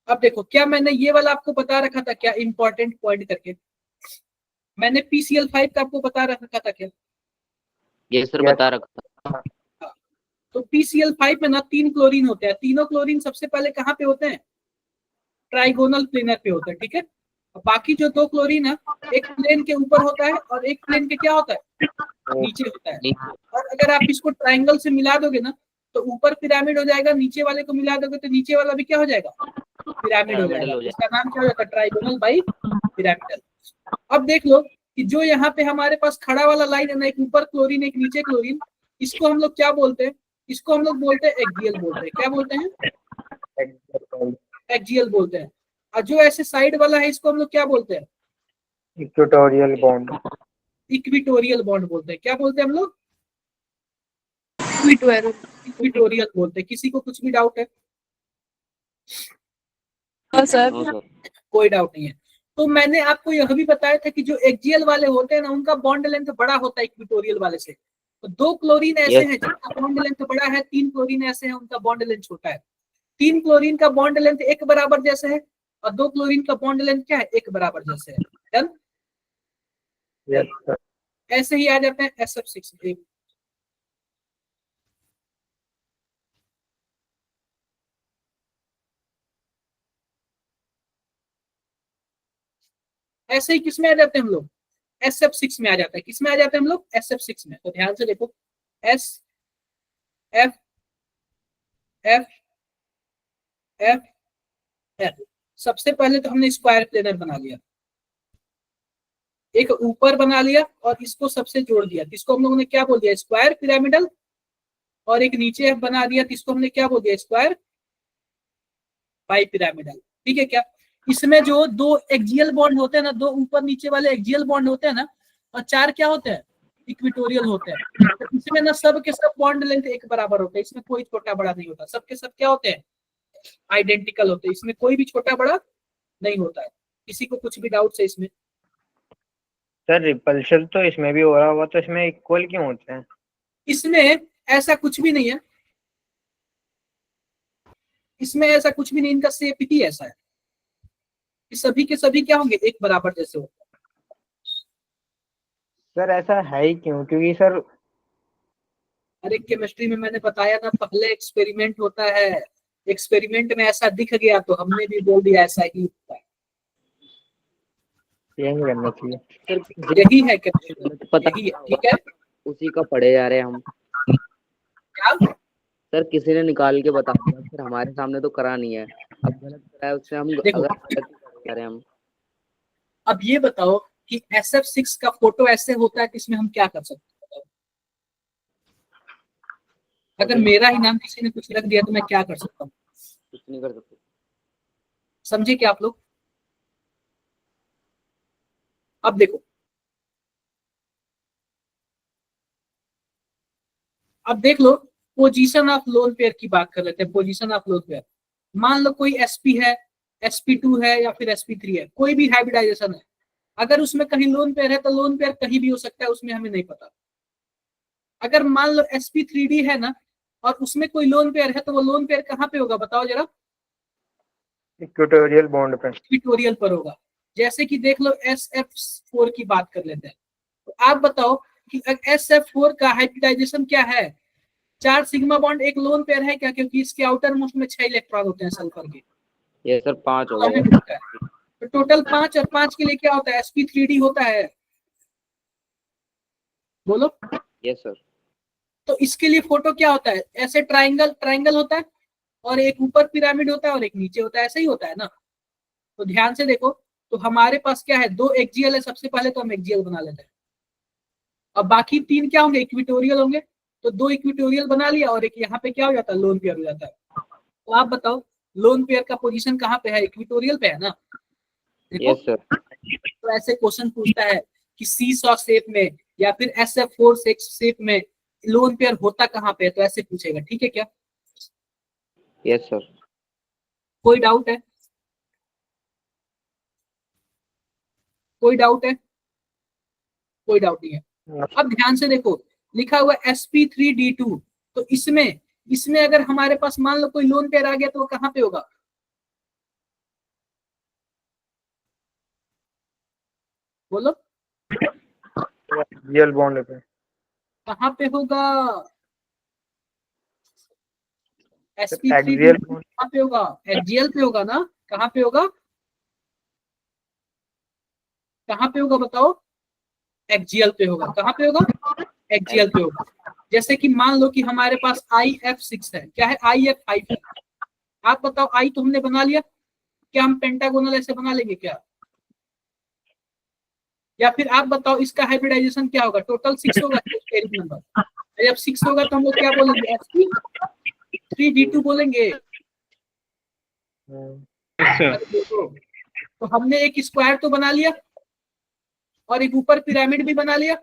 अब देखो, क्या मैंने ये वाला आपको बता रखा था क्या, इंपॉर्टेंट पॉइंट करके, मैंने PCl5 का आपको बता रखा था क्या? यस सर बता रखा। तो PCl5 में ना 3 क्लोरीन होते हैं, तीनों क्लोरीन सबसे पहले कहाँ पे होते हैं, ट्राइगोनल प्लेनर पे होते हैं, ठीक है। और बाकी जो 2 क्लोरीन है, एक प्लेन के ऊपर होता है और एक प्लेन के क्या होता है, नीचे होता है। और अगर आप इसको ट्राइंगल से मिला दोगे ना, तो ऊपर पिरामिड हो जाएगा, नीचे वाले को मिला दोगे तो नीचे वाला भी क्या हो जाएगा, पिरामिड हो जाएगा। इसका नाम क्या हो जाता है, ट्राइगोनल बाई पिरामिडल। अब देख लो कि जो यहाँ पे हमारे पास खड़ा वाला लाइन है ना, एक ऊपर क्लोरीन एक नीचे क्लोरीन, इसको हम लोग क्या बोलते हैं, इसको हम लोग बोलते हैं एक्सियल बोलते हैं। क्या बोलते हैं, एक्सियल बोलते हैं। और जो ऐसे साइड वाला है इसको हम लोग क्या बोलते हैं, इक्वेटोरियल बॉन्ड। इक्विटोरियल बॉन्ड बोलते हैं। क्या बोलते हैं हम लोग, इक्विटोरियल बोलते हैं। किसी को कुछ भी डाउट है? No sir. नो सर कोई डाउट नहीं है। तो मैंने आपको यह भी बताया था कि जो एक्जियल वाले होते हैं ना उनका बॉन्ड लेंथ बड़ा होता है इक्विटोरियल वाले से। तो 2 क्लोरीन ऐसे Yes. हैं जिनका बॉन्ड लेंथ बड़ा है, 3 क्लोरीन ऐसे हैं उनका बॉन्ड लेंथ छोटा है। 3 क्लोरीन का बॉन्ड लेंथ एक बराबर जैसे है और 2 क्लोरीन का बॉन्ड लेंथ क्या है, एक बराबर जैसे है। डन। Yes sir. ऐसे ही आ जाते हैं SF6। ऐसे ही किसमें आ जाते हैं हम लोग, SF6 में आ जाता है। किसमें आ जाते हैं हम लोग, SF6 में। तो ध्यान से देखो, S F F F F। सबसे पहले तो हमने स्क्वायर प्लेनर बना लिया, एक ऊपर बना लिया और इसको सबसे जोड़ दिया। इसको हम लोगों ने क्या बोल दिया, स्क्वायर पिरामिडल। और एक नीचे बना दिया, इसको हमने क्या बोल दिया, स्क्वायर बाई पिरामिडल। ठीक है क्या। इसमें जो 2 एक्जियल बॉन्ड होते हैं ना, 2 ऊपर नीचे वाले एक्जियल बॉन्ड होते हैं ना, और 4 क्या होते हैं, इक्विटोरियल होते हैं। तो इसमें ना सब के सब बॉन्ड लेंथ एक बराबर होता है, इसमें कोई छोटा बड़ा नहीं होता, सबके सब क्या होते हैं, आइडेंटिकल होते हैं। इसमें कोई भी छोटा बड़ा नहीं होता है। किसी को कुछ भी डाउट है इसमें? सर रिपल्शन तो इसमें भी हो रहा होगा, तो इसमें इक्वल क्यों होते हैं? इसमें ऐसा कुछ भी नहीं है, इसमें ऐसा कुछ भी नहीं, इनका शेप ही ऐसा है। इस सभी के सभी क्या होंगे, एक बराबर जैसे होंगे। सर ऐसा है ही क्यों? क्योंकि सर अरे केमिस्ट्री में मैंने बताया ना, पहले एक्सपेरिमेंट होता है, एक्सपेरिमेंट में ऐसा दिख गया तो हमने भी बोल दिया ऐसा ही होता है। ये नहीं करना चाहिए। सर यही है केमिस्ट्री, पता यही है। ठीक है उसी का पढ़े जा रहे हैं हम। क्या? सर किसी ने निकाल के बता दिया, सर हमारे सामने तो करा नहीं है। अब गलत करा है उससे हम देखो। अगर गलत कर रहे हैं हम। अब ये बताओ कि SF6 का फोटो ऐसे होता है तो इसमें हम क्या कर सकते हैं, बताओ? अगर मेरा ही नाम किसी ने कुछ रख दिया तो मैं क्या कर सकता हूँ? कुछ नहीं कर सकते। समझे क्या आप लोग? अब देखो, अब देख लो, पोजीशन ऑफ लोन पेयर की बात कर लेते हैं। पोजीशन ऑफ लोन पेयर, मान लो कोई sp है, sp2 है या फिर sp3 है, कोई भी हाइब्रिडाइजेशन है। अगर उसमें कहीं लोन पेयर है तो लोन पेयर कहीं भी हो सकता है, उसमें हमें नहीं पता। अगर मान लो sp3d है ना और उसमें कोई लोन पेयर है, तो वो लोन पेयर कहाँ पे होगा बताओ जरा? इक्वेटोरियल बॉन्ड पे। इक्वेटोरियल पर होगा। जैसे कि देख लो SF4 की बात कर लेते हैं, तो आप बताओ कि SF4 का हाइब्रिडाइजेशन क्या है? 4 सिग्मा बॉन्ड एक लोन पेयर है क्या? क्योंकि इसके आउटर मोस्ट में 6 इलेक्ट्रॉन होते हैं सल्फर के। ये सर 5 हो तो हमें गए। मिलता है। तो टोटल 5 और 5 के लिए क्या होता है, sp3d होता है। बोलो। ये सर तो इसके लिए फोटो क्या होता है, ऐसे ट्राइंगल ट्राइंगल होता है और एक ऊपर पिरामिड होता है और एक नीचे होता है, ऐसे ही होता है ना। तो ध्यान से देखो, तो हमारे पास क्या है, 2 एक्जियल है। सबसे पहले तो हम एक्जियल बना लेते हैं, अब बाकी 3 क्या होंगे, इक्विटोरियल होंगे। तो 2 इक्विटोरियल बना लिया और एक यहाँ पे क्या हो जाता है, लोन पेयर हो जाता है। तो आप बताओ लोन पेयर का पोजीशन कहाँ पे है, इक्विटोरियल पे है ना। देखो, ये सर तो ऐसे क्वेश्चन पूछता है कि सी सॉ शेप में या फिर SF4 शेप में लोन पेयर होता कहाँ पे है, तो ऐसे पूछेगा। ठीक है क्या? ये सर कोई डाउट है? कोई डाउट है? कोई डाउट नहीं है। अब ध्यान से देखो, लिखा हुआ sp3d2। तो इसमें अगर हमारे पास मान लो कोई लोन पेयर आ गया तो वो कहाँ पे होगा, बोलो एक्सियल बॉन्ड पे। कहाँ पे होगा? Axial sp3d2 bond. कहाँ पे होगा, एक्जियल पे होगा ना। कहाँ पे होगा, कहाँ पे होगा बताओ? एक्जियल पे होगा। कहाँ पे होगा, एक्जियल पे होगा। जैसे कि मान लो कि हमारे पास IF6 है, क्या है, IF5 है। आप बताओ, आई तो हमने बना लिया, क्या हम पेंटागोनल ऐसे बना लेंगे क्या? या फिर आप बताओ इसका हाइब्रिडाइजेशन क्या होगा, टोटल 6 होगा स्टेरिक नंबर। जब 6 होगा तो हम लोग क्या बोलेंगे, sp3d2 बोलेंगे। तो हमने एक स्क्वायर तो बना लिया और एक ऊपर पिरामिड भी बना लिया,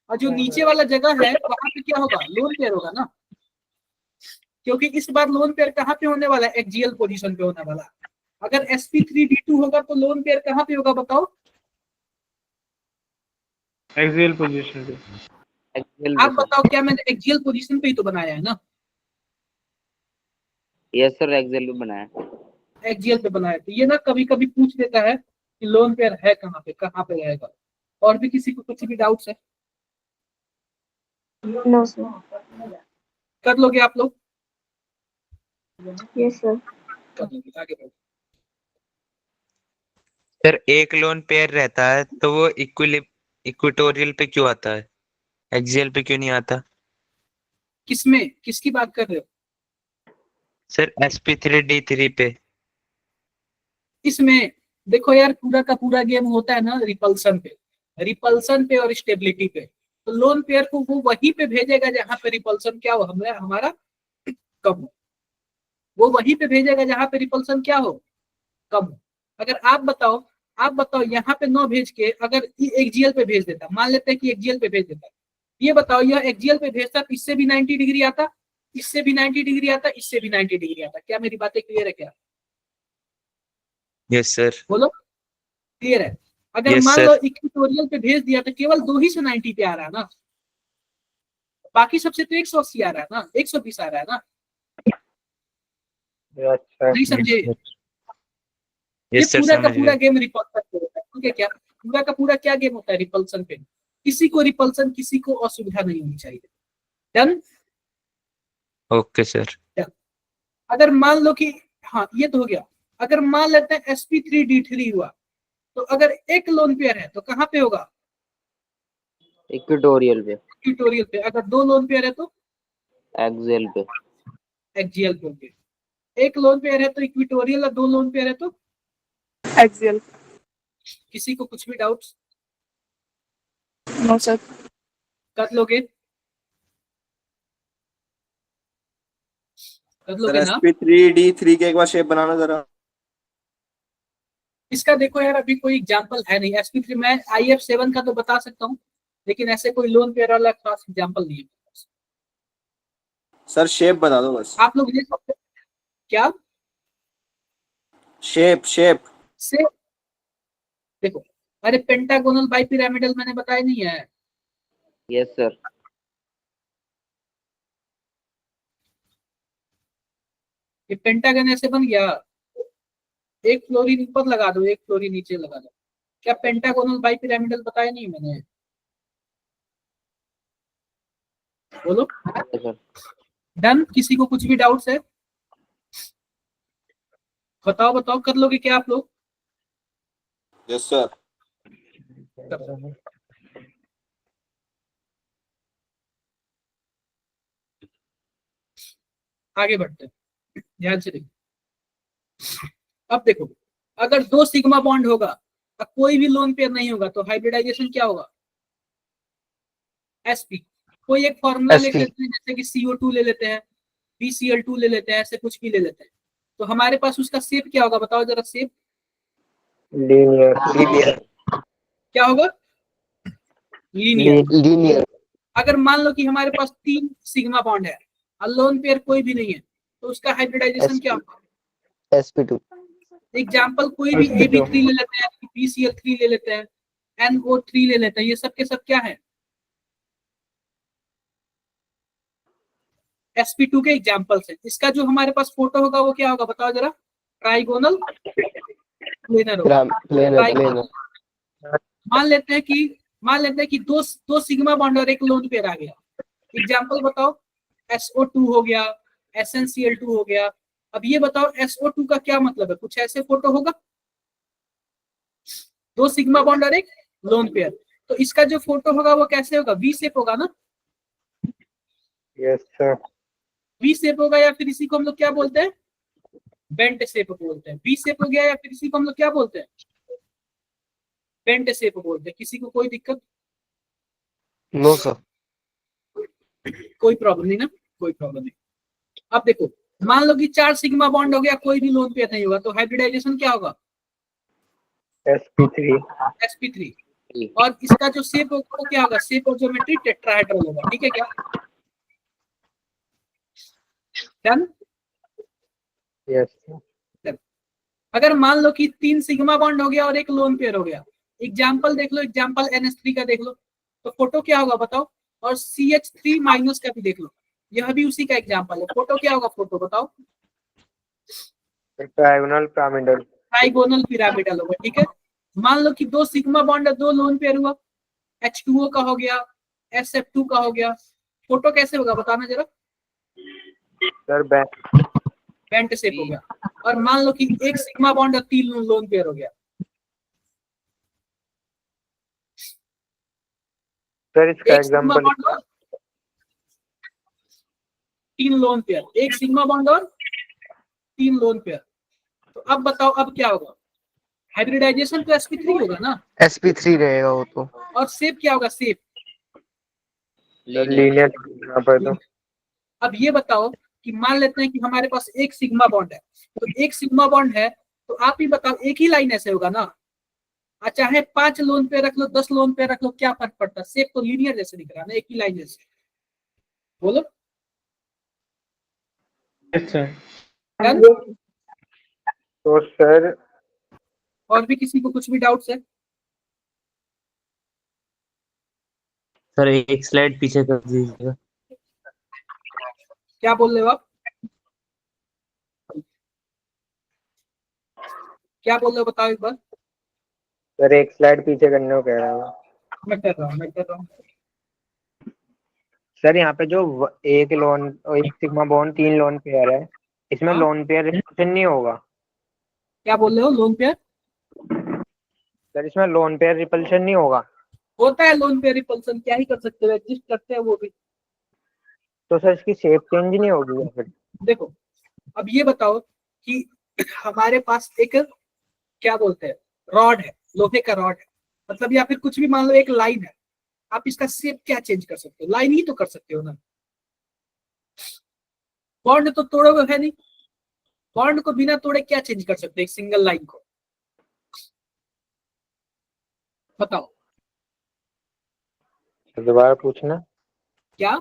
और जो नीचे वाला जगह है वहां पे क्या होगा, लोन पेयर होगा ना। क्योंकि इस बार लोन पेयर कहाँ पे होने वाला है, एक्जियल पोजीशन पे होने वाला है। अगर sp3d2 होगा तो लोन पेयर कहाँ पे होगा बताओ? एक्सियल पोजीशन पे। एक्सियल आप बताओ, क्या मैंने एक्सियल पोजीशन पे ही तो बनाया है ना? यस सर, एक्सियल पे बनाया। एक्सियल पे बनाया, तो ये ना कभी कभी पूछ लेता है कि लोन पेयर है कहाँ पे रहेगा। और भी किसी को कुछ भी डाउट्स है? No sir. कर लोगे आप लोग? Yes sir. कर लोगे, आगे बढ़ो। सर एक लोन पेयर रहता है तो वो इक्विटोरियल पे क्यों आता है, एक्सियल पे क्यों नहीं आता? किसमें, किसकी बात कर रहे हो? सर sp3d3 पे। इसमें देखो यार, पूरा का पूरा गेम होता है ना रिपल्सन पे और स्टेबिलिटी पे। तो लोन पेयर को वो वहीं पे भेजेगा जहां पे रिपल्सन क्या हो, हमारा कम हो। वो वहीं पे भेजेगा जहां पे रिपल्सन क्या हो, कम हो। अगर आप बताओ यहाँ पे 9 भेज के अगर एक्जियल पे भेज देता, मान लेते हैं कि एक्जियल पे भेज देता, ये बताओ यह एक्जियल पे भेजता तो इससे भी 90 डिग्री आता, इससे भी 90 डिग्री आता, इससे भी 90 डिग्री आता। क्या मेरी बातें क्लियर है क्या? Yes sir. बोलो, क्लियर है? अगर Yes, मान sir. लो इक्वेटोरियल पे भेज दिया तो केवल 2 ही से 90 पे आ रहा है ना, बाकी सबसे तो 180 आ रहा है ना, 120 आ रहा है ना। अच्छा। नहीं समझे? ये यस सर, पूरा का समझ पूरा गए। गेम रिपल्सन पे होता है। ठीक क्या? पूरा का पूरा क्या गेम होता है रिपल्सन पे? किसी को रिपल्सन, किसी को असुविधा नहीं होनी चाहिए। डन? Okay sir. अगर मान लो कि, हाँ ये तो हो गया। अगर मान लेते हैं sp3d3 हुआ, तो अगर एक लोन पेयर है तो कहाँ पे होगा? इक्वेटोरियल पे। इक्वेटोरियल पे। अगर 2 लोन पेयर है तो एक्सियल पे। एक्सियल पे। एक लोन पेयर है तो इक्वेटोरियल, और 2 लोन पेयर है तो एक्सियल। किसी को कुछ भी डाउट्स? No sir. कर लोगे? कर लोगे ना? sp3d3 के एक बार शेप बनाना जरा। इसका देखो यार, अभी कोई एग्जांपल है नहीं। sp3 मैं IF7 का तो बता सकता हूँ, लेकिन ऐसे कोई लोन पेयर वाला खास एग्जांपल नहीं है। सर शेप बता दो बस। आप लोग ले सकते हैं क्या? शेप से देखो, अरे पेंटागोनल बाइपिरामिडल मैंने बताया नहीं है? Yes sir. ये पेंटागन ऐसे बन गया, एक फ्लोरीन ऊपर लगा दो, एक फ्लोरीन नीचे लगा दो। क्या पेंटागोनल बाइपिरामिडल बताया नहीं मैंने? बोलो। Yes sir. डन? किसी को कुछ भी डाउट्स है? बताओ, कर लोगे क्या आप लोग? Yes sir. आगे बढ़ते हैं, ध्यान से देखो। अब देखो, अगर 2 सिग्मा बॉन्ड होगा तो कोई भी लोन पेयर नहीं होगा, तो हाइब्रिडाइजेशन क्या होगा? sp। कोई एक फॉर्मूला ले लेते हैं, जैसे कि CO2 ले लेते हैं, BCl2 ले लेते हैं, ऐसे कुछ भी ले लेते हैं। तो हमारे पास उसका शेप क्या होगा बताओ जरा? Shape linear. क्या होगा? लीनियर। लीनियर। अगर मान लो कि हमारे पास 3 सिग्मा बॉन्ड है और लोन पेयर कोई भी नहीं है, तो उसका हाइब्रिडाइजेशन क्या होगा? sp2। एग्जाम्पल कोई भी AB3 ले लेते हैं, BCl3 ले लेते हैं, NO3 ले लेते हैं, ये सब के सब क्या है? sp2 के एग्जाम्पल्स है। इसका जो हमारे पास फोटो होगा वो क्या होगा बताओ जरा? ट्राइगोनल प्लेनर होगा। ट्राइगोनल। मान लेते हैं कि दो सिग्मा बॉन्ड और एक लोन पेयर आ गया। एग्जाम्पल बताओ? SO2 हो गया, SnCl2 हो गया। अब ये बताओ SO2 का क्या मतलब है? कुछ ऐसे फोटो होगा, 2 सिग्मा बॉन्ड और एक लोन पेयर, तो इसका जो फोटो होगा वो कैसे होगा? वी शेप होगा ना? Yes sir. वी शेप होगा, या फिर इसी को हम लोग क्या बोलते हैं? बेंट शेप बोलते हैं। वी शेप हो गया, या फिर इसी को हम लोग क्या बोलते हैं? बेंट शेप बोलते हैं। किसी को कोई दिक्कत? No sir. कोई प्रॉब्लम नहीं ना? कोई प्रॉब्लम नहीं। अब देखो, मान लो कि 4 सिग्मा बॉन्ड हो गया, कोई भी लोन पेयर नहीं होगा, तो हाइब्रिडाइजेशन क्या होगा? sp3। और इसका जो शेप होगा वो क्या होगा? शेप और ज्योमेट्री टेट्राहेड्रल होगा। ठीक है क्या? डन? Yes sir. अगर मान लो कि 3 सिग्मा बॉन्ड हो गया और एक लोन पेयर हो गया, एग्जाम्पल देख लो, एग्जाम्पल NH3 का देख लो, तो फोटो क्या होगा बताओ, और CH3 माइनस का भी देख लो, यह भी उसी का एग्जाम्पल है। फोटो क्या होगा, फोटो बताओ, ट्रायगोनल पिरामिडल। ट्राइगोनल पिरामिडल होगा, ठीक है। मान लो कि 2 सिग्मा बॉन्ड है, 2 लोन पेयर हुआ, H2O का हो गया, SF2 का हो गया, फोटो कैसे होगा बताना जरा। सर बेंट शेप हो गया। और मान लो कि 1 सिग्मा बॉन्ड और 3 लोन पेयर हो गया, सर इसका 1 सिग्मा एग्जांपल बॉन्ड और 3 लोन पेयर, 1 सिग्मा बॉन्ड और 3 लोन पेयर। तो अब बताओ अब क्या होगा, हाइब्रिडाइजेशन तो sp3 होगा ना, sp3 रहेगा वो तो। और शेप क्या होगा, शेप लीनियर यहाँ पर तो। अब ये बताओ कि मान लेते हैं कि हमारे पास 1 सिग्मा बॉन्ड है, तो 1 सिग्मा बॉन्ड है तो आप ही बताओ एक ही लाइन ऐसे होगा ना, चाहे 5 लोन पे रख लो, 10 लोन पे रख लो, क्या फर्क पड़ता है, शेप तो लीनियर जैसे दिख रहा है ना, एक ही लाइन जैसे। बोलो डन। तो सर और भी किसी को कुछ भी डाउट्स है? सर एक स्लाइड पीछे कर दीजिएगा। क्या बोल रहे हो आप, क्या बोल रहे हो बताओ एक बार। सर एक स्लाइड पीछे करने को कह रहा हूँ। मैं कर रहा हूँ। सर यहाँ पे जो एक सिग्मा बॉन्ड 3 लोन पेयर है, इसमें हाँ? लोन पेयर रिपल्शन नहीं होगा। क्या बोल रहे हो, लोन पेयर सर इसमें लोन पेयर रिपल्शन नहीं होगा। होता है, लोन पेयर रिपल्सन, क्या ही कर सकते हो, एडजस्ट करते हैं वो भी। तो सर इसकी शेप चेंज नहीं होगी या फिर? देखो अब ये बताओ कि हमारे पास एक क्या बोलते हैं रॉड है, लोहे का रॉड है, मतलब या फिर कुछ भी मान लो एक लाइन है, आप इसका शेप क्या चेंज कर सकते हो, लाइन ही तो कर सकते हो ना, बॉन्ड तो तोड़ोगे है नहीं, बॉन्ड को बिना तोड़े क्या चेंज कर सकते हो एक सिंगल लाइन को, बताओ। दोबारा पूछना, क्या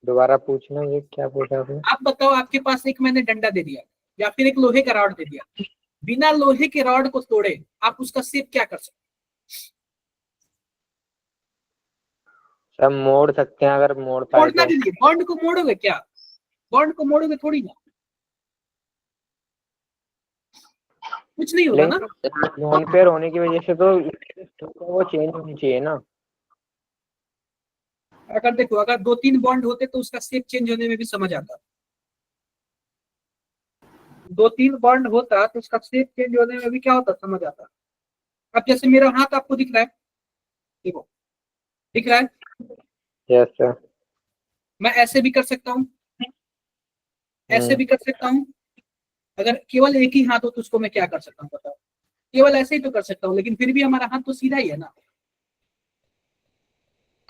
दोबारा पूछना, ये क्या पूछा आपने? आप बताओ, आपके पास एक मैंने डंडा दे दिया या फिर एक लोहे का रॉड दे दिया, बिना लोहे के रॉड को तोड़े आप उसका शेप क्या कर सकते सब मोड़ सकते हैं अगर मोड़ हो, पाए मोड़ना तो। भी नहीं, बॉन्ड को मोड़ोगे क्या, बॉन्ड को मोड़ोगे थोड़ी ना, कुछ नहीं होगा ना। लोन पेयर होने की वजह से तो वो चेंज होनी चाहिए ना। अगर देखो अगर 2-3 बॉन्ड होते तो उसका शेप चेंज होने में भी समझ आता, 2-3 बॉन्ड होता तो उसका शेप चेंज होने में भी क्या होता समझ आता। अब जैसे मेरा हाथ आपको दिख रहा है, देखो दिख रहा है, यस सर। मैं ऐसे भी कर सकता हूँ, ऐसे भी कर सकता हूँ, अगर केवल एक ही हाथ हो तो उसको मैं क्या कर सकता हूँ बताओ, केवल ऐसे ही तो कर सकता हूँ, लेकिन फिर भी हमारा हाथ तो सीधा ही है ना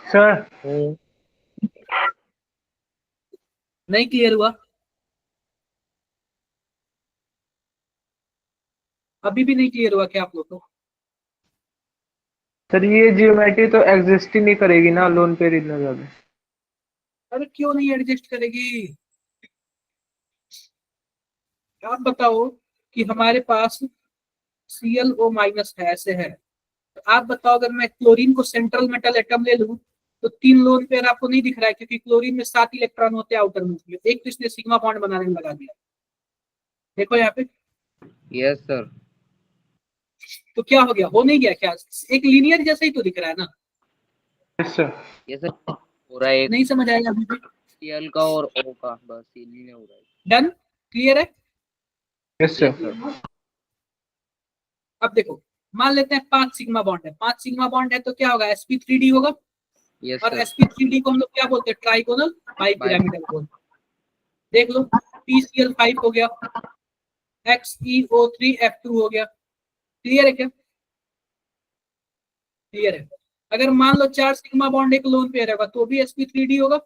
सर। नहीं क्लियर हुआ, अभी भी नहीं क्लियर हुआ क्या आप लोग को? सर ये जियोमेट्री तो एग्जिस्ट ही नहीं करेगी ना लोन पे इतना ज्यादा। अरे क्यों नहीं एडजस्ट करेगी, आप बताओ कि हमारे पास ClO माइनस है, ऐसे है, तो आप बताओ अगर मैं क्लोरीन को सेंट्रल मेटल एटम ले लूं तो 3 लोन पेयर आपको नहीं दिख रहा है, क्योंकि क्लोरीन में 7 इलेक्ट्रॉन होते हैं आउटर मोस्ट में, एक तो इसने सिग्मा बॉन्ड बनाने में लगा दिया, देखो यहाँ पे। Yes sir. तो क्या हो गया, हो नहीं गया क्या, एक लीनियर जैसा ही तो दिख रहा है ना। Yes sir. ये सर पूरा एक नहीं समझ आएगा अभी भी, Cl का और O का, बस यही नहीं हो रहा है। डन, क्लियर है। Yes sir. अब देखो मान लेते हैं 5 सिग्मा बॉन्ड है, 5 सिग्मा बॉन्ड है तो क्या होगा, sp3d होगा, यस और सर। sp3d को हम लोग क्या बोलते हैं, ट्राइगोनल बाइपिरामिडल बोलते हैं। देख लो PCl5 हो गया, XeO3F2 हो गया, क्लियर है क्या, क्लियर है। अगर मान लो 4 सिग्मा बॉन्ड एक लोन पेयर होगा तो भी sp3d होगा,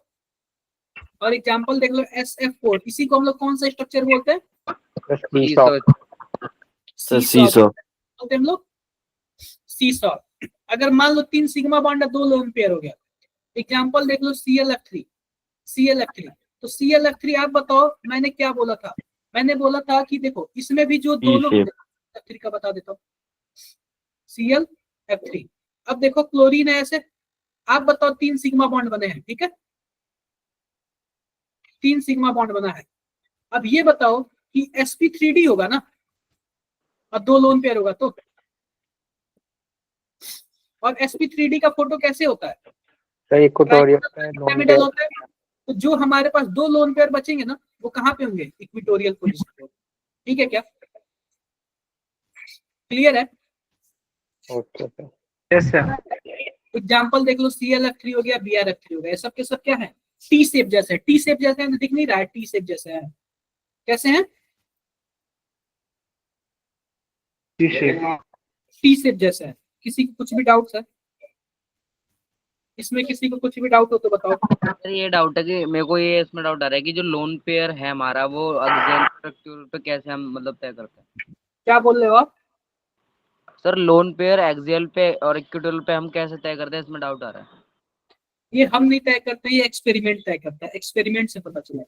और एग्जांपल देख लो SF4, इसी को हम लोग कौन सा स्ट्रक्चर बोलते हैं, सीसो। बोलते हैं हम लोग सीसॉ। अगर मान लो 3 सिग्मा बॉन्ड 2 लोन पेयर हो गया, एग्जांपल देख लो ClF3, तो ClF3 आप बताओ मैंने क्या बोला था, मैंने बोला था कि देखो इसमें भी जो दोनों shape. F3 का बता देता हूँ, ClF3। अब देखो क्लोरीन है ऐसे, आप बताओ 3 सिग्मा बॉन्ड बने हैं, ठीक है, 3 सिग्मा बॉन्ड बना है। अब ये बताओ कि sp3d होगा ना, और 2 लोन पेयर होगा तो, और sp3d का फोटो कैसे होता है, सर इक्वेटोरियल पिरामिडल होता है। तो जो हमारे पास 2 लोन पेयर बचेंगे ना, वो कहाँ पे होंगे, इक्वेटोरियल पोजीशन पे। ठीक है क्या, क्लियर है? Okay sir. Yes sir. Example देख लो, ClF3 हो गया, BrF3 हो गया, सब के सब क्या है, टी शेप जैसे है। टी शेप जैसे है, दिख नहीं रहा है, टी शेप जैसे है, कैसे है, टी शेप जैसे है। किसी को कुछ भी डाउट है इसमें, किसी को कुछ भी डाउट हो तो बताओ। सर ये डाउट है कि मेरे को ये इसमें डाउट आ रहा है कि जो लोन पेयर है हमारा वो एक्सियल पे कैसे हम मतलब तय करते हैं? क्या बोल रहे हो आप? सर लोन पेयर एक्सियल पे और इक्विटोरियल पे हम कैसे तय करते हैं, इसमें डाउट आ रहा है। ये हम नहीं तय करते, ये एक्सपेरिमेंट तय करता है, एक्सपेरिमेंट से पता चला,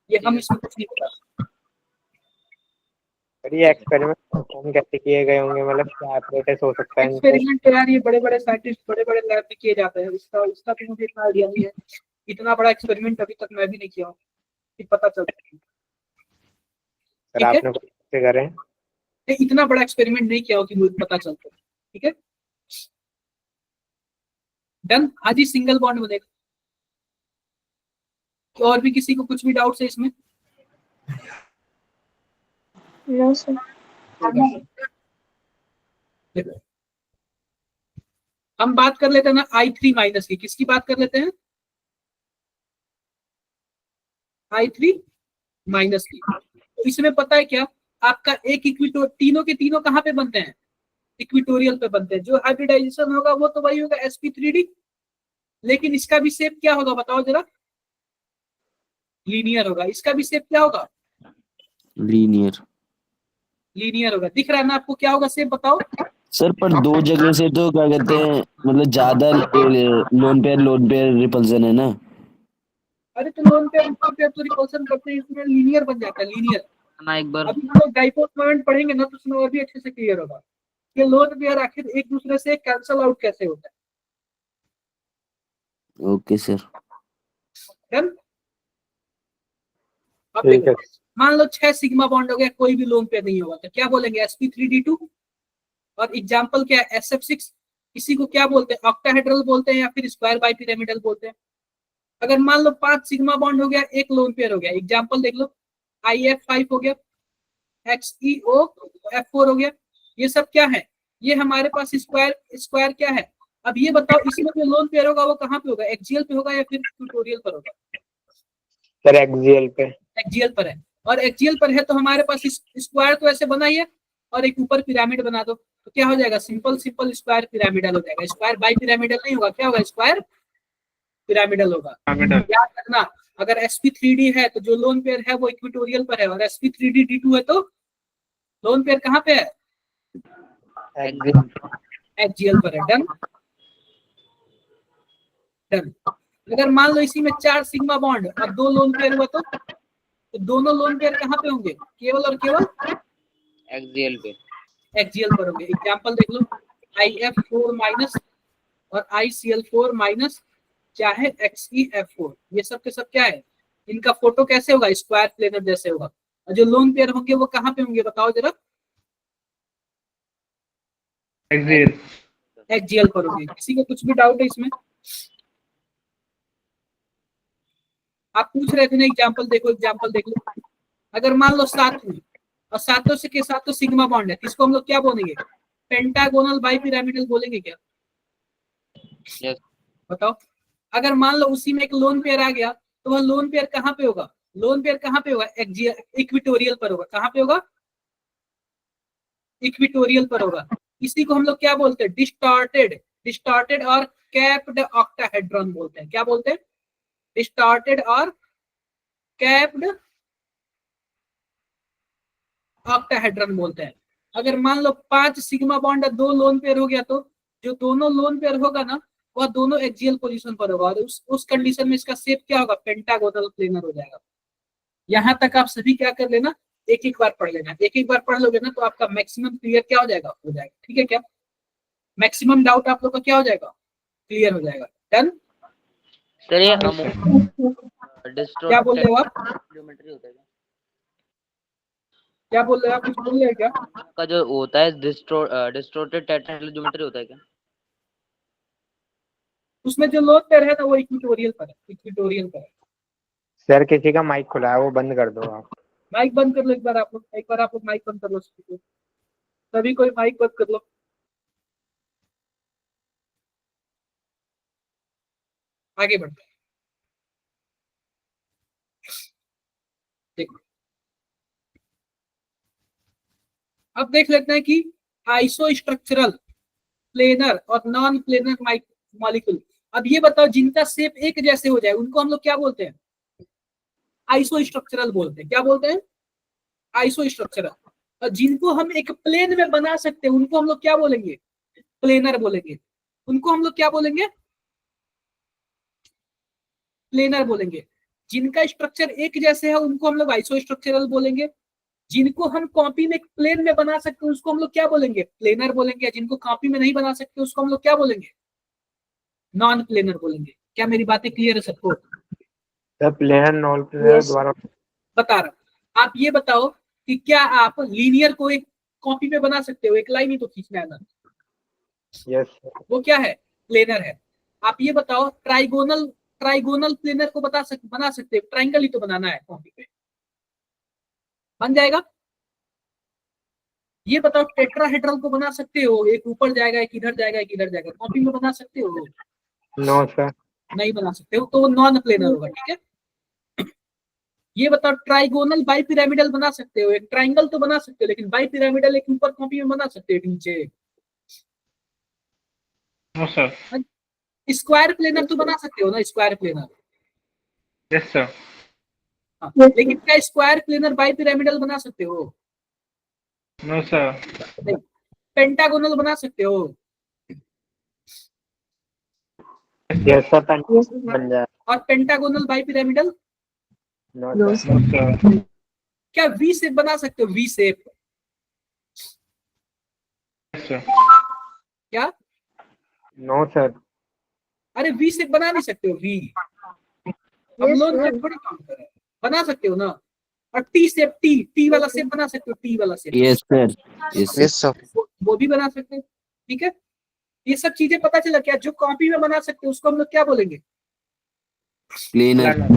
ये हम इसमें कुछ नहीं पता। सर ये एक्सपेरिमेंट परफॉर्म कैसे किए गए होंगे, मतलब क्या अप्रोचेस हो सकता है इनको? एक्सपेरिमेंट यार ये बड़े बड़े साइंटिस्ट बड़े बड़े लैब में किए जाते हैं, इसका तो मुझे इतना आइडिया नहीं है। इतना बड़ा एक्सपेरिमेंट अभी तक मैं भी नहीं किया हूँ कि पता चलता है। सर ठीक है? आपने कैसे करे? इतना बड़ा एक्सपेरिमेंट नहीं किया हो कि मुझे पता चलता है। ठीक है, डन। आज ही सिंगल बॉन्ड बनेगा। तो और भी किसी को कुछ भी डाउट है इसमें? No sir. देखो, हम बात कर लेते हैं ना I3 माइनस की, किसकी बात कर लेते हैं, I3 माइनस की। तो इसमें पता है क्या, आपका एक इक्विटोर, तीनों के तीनों कहाँ पे बनते हैं, इक्विटोरियल पे बनते हैं। जो हाइब्रिडाइजेशन होगा वो तो वही होगा sp3d, लेकिन इसका भी शेप क्या होगा बताओ जरा, लीनियर होगा। इसका भी शेप क्या होगा, लीनियर। लीनियर होगा। दिख रहा है ना आपको, क्या होगा शेप बताओ। सर पर 2 जगह से तो क्या कहते हैं, मतलब ज्यादा लोन पेयर रिपल्सन है ना। अरे तो लोन पेयर तो रिपल्सन करते हैं, इसमें लीनियर बन जाता है, लीनियर। ना एक बार अभी हम लोग डाइपोल मोमेंट पढ़ेंगे ना, तो उसमें और भी अच्छे से क्लियर होगा कि लोन पेयर आखिर एक दूसरे से कैंसल आउट कैसे होता है। Okay sir. डन। अब ठीक है। देखो, मान लो 6 सिग्मा बॉन्ड हो गया, कोई भी लोन पेयर नहीं होगा, तो क्या बोलेंगे, sp3d2। और एग्जांपल क्या है, sf6। इसी को क्या बोलते हैं, ऑक्टाहेड्रल बोलते हैं या फिर स्क्वायर बाइपिरामिडल बोलते हैं। अगर मान लो 5 सिग्मा बॉन्ड हो गया, एक लोन पेयर हो गया, एग्जांपल देख लो, IF5 हो गया, XeOF4 हो गया। ये सब क्या है, ये हमारे पास स्क्वायर क्या है। अब ये बताओ, इसमें जो लोन पेयर होगा वो कहाँ पे होगा, एक्सियल पे होगा या फिर इक्वेटोरियल पर होगा। सर एक्सियल पे। एक्सियल पर है, और एक्सियल पर है तो हमारे पास स्क्वायर तो ऐसे बना ही है, और एक ऊपर पिरामिड बना दो, तो क्या हो जाएगा, सिंपल स्क्वायर पिरामिडल हो जाएगा। स्क्वायर बाई पिरामिडल नहीं होगा, क्या होगा, स्क्वायर पिरामिडल होगा। याद रखना, अगर sp3d है तो जो लोन पेयर है वो इक्वेटोरियल पर है, और sp3d2 है तो लोन पेयर कहाँ पे है, एक्सियल पर है। Done done. अगर मान लो इसी में 4 सिग्मा बॉन्ड और 2 लोन पेयर हुआ तो दोनों लोन पेयर कहाँ पे होंगे, केवल और केवल एक्सियल पे, एक्सियल पर होंगे। एग्जांपल देख लो, IF4 माइनस और ICl4 माइनस, चाहे XeF4, ये सब के सब क्या है, इनका फोटो कैसे होगा, स्क्वायर प्लेनर जैसे होगा। और जो लोन पेयर होंगे वो कहाँ पे होंगे बताओ जरा, एक्सियल पर होंगे। किसी को कुछ भी डाउट है इसमें? आप पूछ रहे थे ना, एग्जांपल देखो, एग्जांपल देख लो। अगर मान लो 7 हुई और सातों से के साथ तो सिग्मा बॉन्ड है, इसको हम लोग क्या बोलेंगे, पेंटागोनल बाइपिरामिडल बोलेंगे क्या? Yes. बताओ। अगर मान लो उसी में एक लोन पेयर आ गया, तो वह लोन पेयर कहाँ पे होगा, लोन पेयर कहाँ पे होगा, इक्विटोरियल पर होगा। कहाँ पे होगा, इक्विटोरियल पर होगा। इसी को हम लोग क्या बोलते हैं, डिस्टॉर्टेड और कैप्ड ऑक्टाहेड्रॉन बोलते हैं। क्या बोलते हैं, डिस्टॉर्टेड और कैप्ड ऑक्टाहेड्रॉन बोलते हैं। अगर मान लो 5 सिग्मा बॉन्ड और 2 लोन पेयर हो गया, तो जो दोनों लोन पेयर होगा ना, वह दोनों एक्सियल पोजीशन पर होगा, और उस कंडीशन में इसका शेप क्या होगा, पेंटागोनल प्लेनर हो जाएगा। यहां तक आप सभी क्या कर लेना, एक एक बार पढ़ लेना, एक एक बार पढ़ लोगे ना तो आपका मैक्सिमम क्लियर क्या हो जाएगा, ठीक है क्या? मैक्सिमम डाउट आप लोग का क्या हो जाएगा, क्लियर हो जाएगा। डन। सर ये क्या बोल रहे हो आप, ज्योमेट्री होता है क्या बोल रहे हो आप, कुछ बोल रहे हैं क्या? का जो होता है डिस्टोर्टेड टेट्राहेड्रल ज्योमेट्री होता है क्या? उसमें जो लोन पेयर है ना वो इक्विटोरियल पर है, इक्विटोरियल पर है। सर किसी का माइक खुला है, वो बंद कर दो आप। माइक बंद कर लो एक बार आप लोग, एक बार आप लोग माइक बंद कर लो सभी कोई माइक बंद कर लो। आगे बढ़ते हैं। देखो अब देख लेते हैं कि आइसो स्ट्रक्चरल, प्लेनर और नॉन प्लेनर मॉलिक्यूल। अब ये बताओ जिनका शेप एक जैसे हो जाए उनको हम लोग क्या बोलते हैं, आइसो स्ट्रक्चरल बोलते हैं। क्या बोलते हैं, आइसो स्ट्रक्चरल। और जिनको हम एक प्लेन में बना सकते हैं उनको हम लोग क्या बोलेंगे, प्लेनर बोलेंगे। उनको हम लोग क्या बोलेंगे, प्लेनर बोलेंगे। जिनका स्ट्रक्चर एक जैसे है उनको हम लोग आइसो स्ट्रक्चरल बोलेंगे। जिनको हम कॉपी में प्लेन में बना सकते हैं उसको हम लोग क्या बोलेंगे, प्लेनर बोलेंगे। जिनको कॉपी में नहीं बना सकते उसको हम लोग क्या बोलेंगे, नॉन प्लेनर बोलेंगे। क्या मेरी बातें क्लियर है सबको? Sir planar non planar Yes. दोबारा। बता रहा हूं। आप ये बताओ कि क्या आप लीनियर को एक कॉपी में बना सकते हो, एक लाइन ही तो खींचना है ना, यस वो क्या है, प्लेनर है। आप ये बताओ ट्राइगोनल, ट्राइगोनल प्लेनर को बना सकते हो, ट्राइंगल ही तो बनाना है कॉपी पे, बन जाएगा। ये बताओ टेट्राहेड्रल को बना सकते हो, एक ऊपर जाएगा एक इधर जाएगा एक इधर जाएगा, कॉपी में बना सकते हो? No sir. नहीं बना सकते हो, तो वो नॉन प्लेनर होगा। ठीक है। ये बताओ ट्राइगोनल बाई पिरामिडल बना सकते हो, एक ट्राइंगल तो बना सकते हो लेकिन बाई पिरामिडल एक ऊपर कॉपी में बना सकते हो एक नीचे। No sir. स्क्वायर प्लेनर तो बना सकते हो ना, स्क्वायर प्लेनर। Yes sir. हाँ, लेकिन क्या स्क्वायर प्लेनर बाई पिरामिडल बना सकते हो? No sir. नहीं। पेंटागोनल बना सकते हो? Yes sir Yes. बन जाए। और pentagonal bipyramidal? No No, sir. No sir. क्या वी शेप बना सकते हो, वी शेप? Yes sir. क्या? No sir. अरे वी शेप बना नहीं सकते हो, वी? हम Yes, लोग sir. थोड़ी काम कर रहे हैं, बना सकते हो ना। और टी शेप, टी वाला शेप बना सकते हो, टी वाला shape. Yes sir, yes sir. वो भी बना सकते हैं। ठीक है। ये सब चीजें पता चला क्या, जो कॉपी में बना सकते हो उसको हम लोग क्या बोलेंगे, प्लेनर,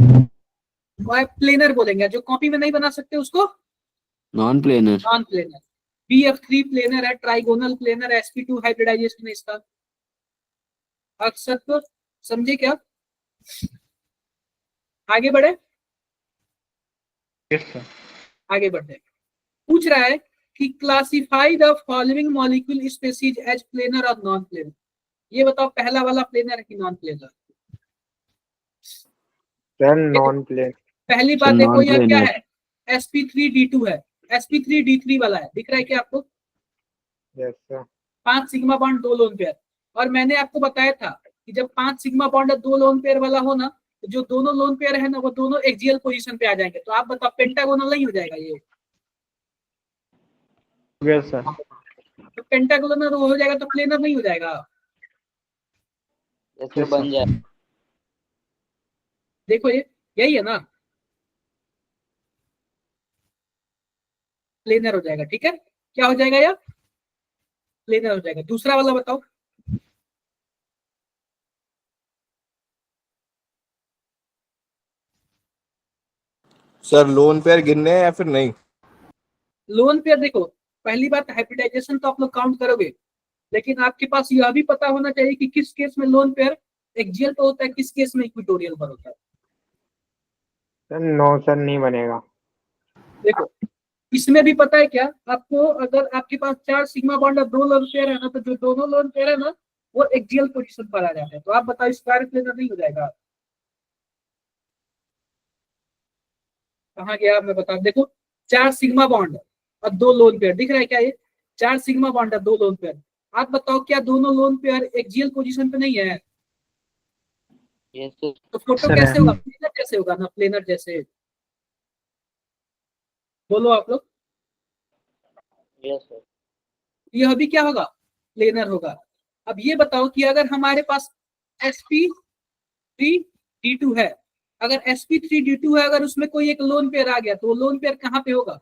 प्लेनर बोलेंगे। जो कॉपी में नहीं बना सकते उसको non planar. Non planar. BF3 planar है, ट्राइगोनल प्लेनर है, sp2 हाइब्रिडाइजेशन है इसका। अक्सर तो समझे क्या? आगे बढ़े, यस सर। आगे बढ़ते हैं। पूछ रहा है कि classify the following molecule species as planar और नॉन प्लेनर। ये बताओ पहला वाला प्लेनर है कि non planar? Sir non plane. पहली बात देखो यह क्या non-planar। है, sp3d2 है, sp3d3 वाला है, दिख रहा है क्या आपको? Yes sir. 5 sigma bond 2 lone pair. और मैंने आपको बताया था कि जब 5 सिग्मा बॉन्ड 2 लोन पेयर वाला हो ना, तो जो दोनों लोन पेयर है ना वो दोनों एक्सियल पोजीशन पे आ जाएंगे। तो आप बताओ पेंटागोनल नहीं हो जाएगा ये? Yes sir. तो पेंटागोनल हो जाएगा तो प्लेनर नहीं हो जाएगा? ऐसे बन जाए। देखो ये यही है ना, प्लेनर हो जाएगा। ठीक है, क्या हो जाएगा यार, प्लेनर हो जाएगा। दूसरा वाला बताओ, सर लोन पेयर गिनने हैं या फिर नहीं? लोन पेयर देखो, पहली बात हाइब्रिडाइजेशन तो आप लोग काउंट करोगे, लेकिन आपके पास यह भी पता होना चाहिए कि किस केस में लोन पेयर एक्सियल पर होता है, किस केस में इक्विटोरियल पर होता है। सर नो सर नहीं बनेगा। देखो इसमें भी पता है क्या आपको, अगर आपके पास 4 सिग्मा बॉन्ड और 2 लोन पेयर है ना, तो जो दोनों लोन पेयर है ना वो एक्सियल पोजीशन पर आ जाते हैं। तो आप बताओ स्क्वायर प्लेनर नहीं हो जाएगा? कहाँ गया, मैं बता, देखो 4 सिग्मा बॉन्ड और 2 लोन पेयर, दिख रहा है क्या ये? 4 सिग्मा बॉन्ड और 2 लोन पेयर। आप बताओ क्या दोनों लोन पेयर एक्सियल पोजीशन पे नहीं है? Yes sir. तो फोटो सर कैसे है। होगा, प्लेनर कैसे होगा ना, प्लेनर जैसे। बोलो आप लोग। Yes sir. यह अभी क्या होगा, प्लेनर होगा। अब ये बताओ कि अगर हमारे पास sp3d2 है, अगर sp3d2 है, अगर उसमें कोई एक लोन पेयर आ गया तो वो लोन पेयर कहाँ पे होगा?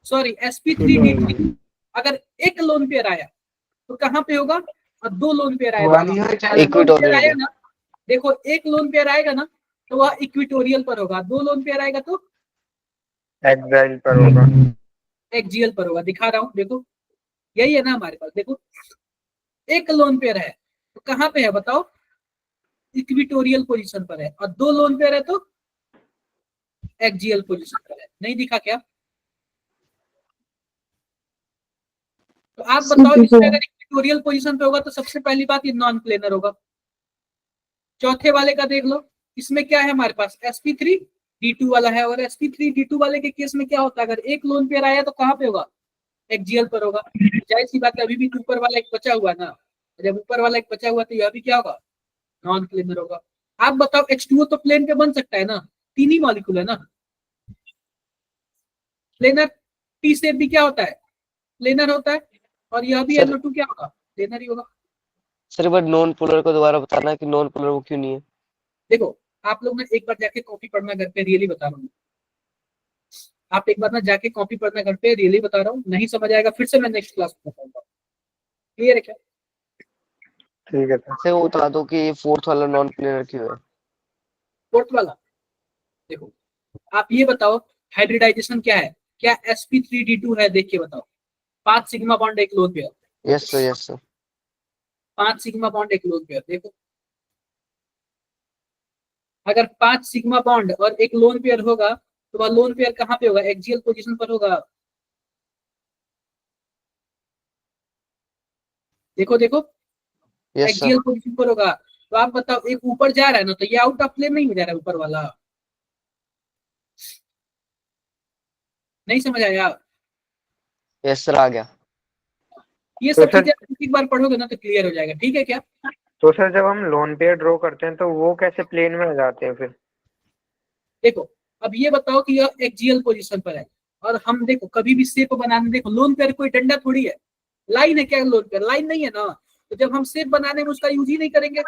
सॉरी, sp3d3 अगर एक लोन पेयर आया तो कहाँ पे होगा, और दो लोन पेयर आया तो अगर लोन पेयर आया ना, देखो एक लोन पेयर आएगा ना तो वह इक्विटोरियल पर होगा, दो लोन पेयर आएगा तो एक्साइल पर होगा। एक्सियल पर होगा। दिखा रहा हूँ, देखो यही है ना हमारे पास। देखो एक लोन पेयर है तो कहाँ पे है बताओ, इक्विटोरियल पोजीशन पर है, और दो लोन पेयर है तो एक्सियल पोजीशन पर है। नहीं दिखा क्या? तो आप बताओ, इसमें अगर इक्विटोरियल पोजीशन पे होगा तो सबसे पहली बात ये नॉन प्लेनर होगा। चौथे वाले का देख लो, इसमें क्या है हमारे पास, sp3d2 वाला है, और sp3d2 वाले के केस में क्या होता है, अगर एक लोन पेयर आया तो कहाँ पे होगा, एक्सियल पर होगा। जाहिर सी बात है, अभी भी ऊपर वाला एक बचा हुआ ना, जब ऊपर वाला एक बचा हुआ तो यह भी क्या होगा, नॉन प्लेनर होगा। आप बताओ, H2O तो प्लेन पे बन सकता है ना, तीन ही मॉलिक्यूल है ना। प्लेनर टी शेप भी क्या होता है, प्लेनर होता है, और यह भी सर NO2 क्या होगा, प्लेनर ही होगा। सर बट नॉन पोलर को दोबारा बताना कि नॉन पोलर वो क्यों नहीं है। देखो आप लोग ना एक बार जाके कॉपी पढ़ना घर पे, रियली बता रहा हूँ, आप एक बार ना जाके कॉपी पढ़ना घर पे, रियली बता रहा हूँ। नहीं समझ आएगा फिर से मैं नेक्स्ट क्लास में बताऊंगा। क्लियर है क्या? ठीक है सर। सर वो बता दो कि फोर्थ वाला नॉन प्लेनर क्यों है। फोर्थ वाला, देखो आप ये बताओ, हाइब्रिडाइजेशन क्या है, क्या sp3d2 है, देख के बताओ। 5 सिग्मा बॉन्ड एक lone pair, yes sir yes sir. 5 sigma bond एक लोन पेयर। देखो अगर 5 सिग्मा बॉन्ड और एक लोन पेयर होगा तो वह लोन पेयर कहाँ पे होगा, एक्सियल पोजीशन पर होगा। देखो देखो, यस सर। एक्सियल पोजीशन पर होगा। तो आप बताओ, एक ऊपर जा रहा है ना, तो ये आउट ऑफ प्लेन नहीं हो जा रहा है ऊपर वाला। नहीं समझ आया? यस सर आ गया। ये तो सब सर, चीजें एक बार पढ़ोगे ना तो क्लियर हो जाएगा। ठीक है क्या? तो सर जब हम लोन पेयर ड्रॉ करते हैं तो वो कैसे प्लेन में आ जाते हैं फिर? देखो अब ये बताओ कि यह एक्सियल पोजीशन पर है, और हम देखो कभी भी शेप बनाने, देखो लोन पेयर कोई डंडा थोड़ी है, लाइन है क्या, लोन पेयर लाइन नहीं है ना, तो जब हम शेप बनाने में उसका यूज ही नहीं करेंगे,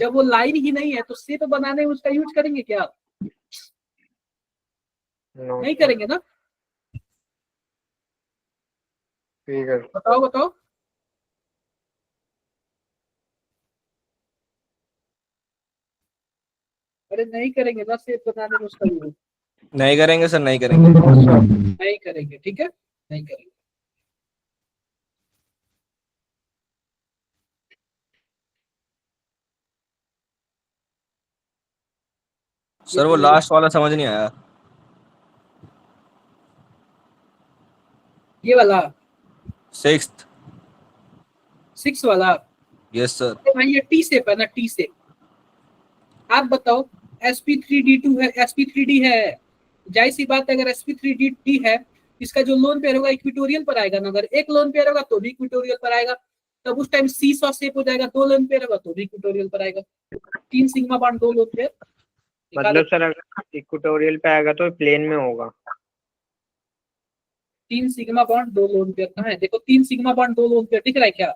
जब वो लाइन ही नहीं है तो शेप बनाने में उसका यूज करेंगे क्या, नो नहीं सर। करेंगे ना। ठीक है। बताओ बताओ, अरे नहीं करेंगे ना, शेप बनाने में उसका यूज नहीं करेंगे सर, नहीं करेंगे। नहीं करेंगे, ठीक है, नहीं करेंगे। सर वो लास्ट वाला समझ नहीं आया। ये वाला सिक्स्थ। 6 वाला, यस सर। अरे भाई ये टी शेप है ना, टी शेप। आप बताओ, sp3d2 है, sp3d है, जाहिर सी बात है, अगर sp3d है, इसका जो लोन पेयर होगा इक्विटोरियल पर आएगा ना, अगर एक लोन पेयर होगा तो भी इक्विटोरियल पर आएगा, तब उस टाइम सी सॉ शेप हो जाएगा, दो लोन पेयर होगा तो भी इक्विटोरियल पर आएगा। 3 सिग्मा बॉन्ड, दो लोन पेयर। मतलब सर अगर इक्वेटोरियल पे आएगा तो प्लेन में होगा। 3 सिग्मा बॉन्ड, दो लोन पेयर कहाँ है, देखो 3 सिग्मा बॉन्ड, दो लोन पेयर दिख रहा है क्या?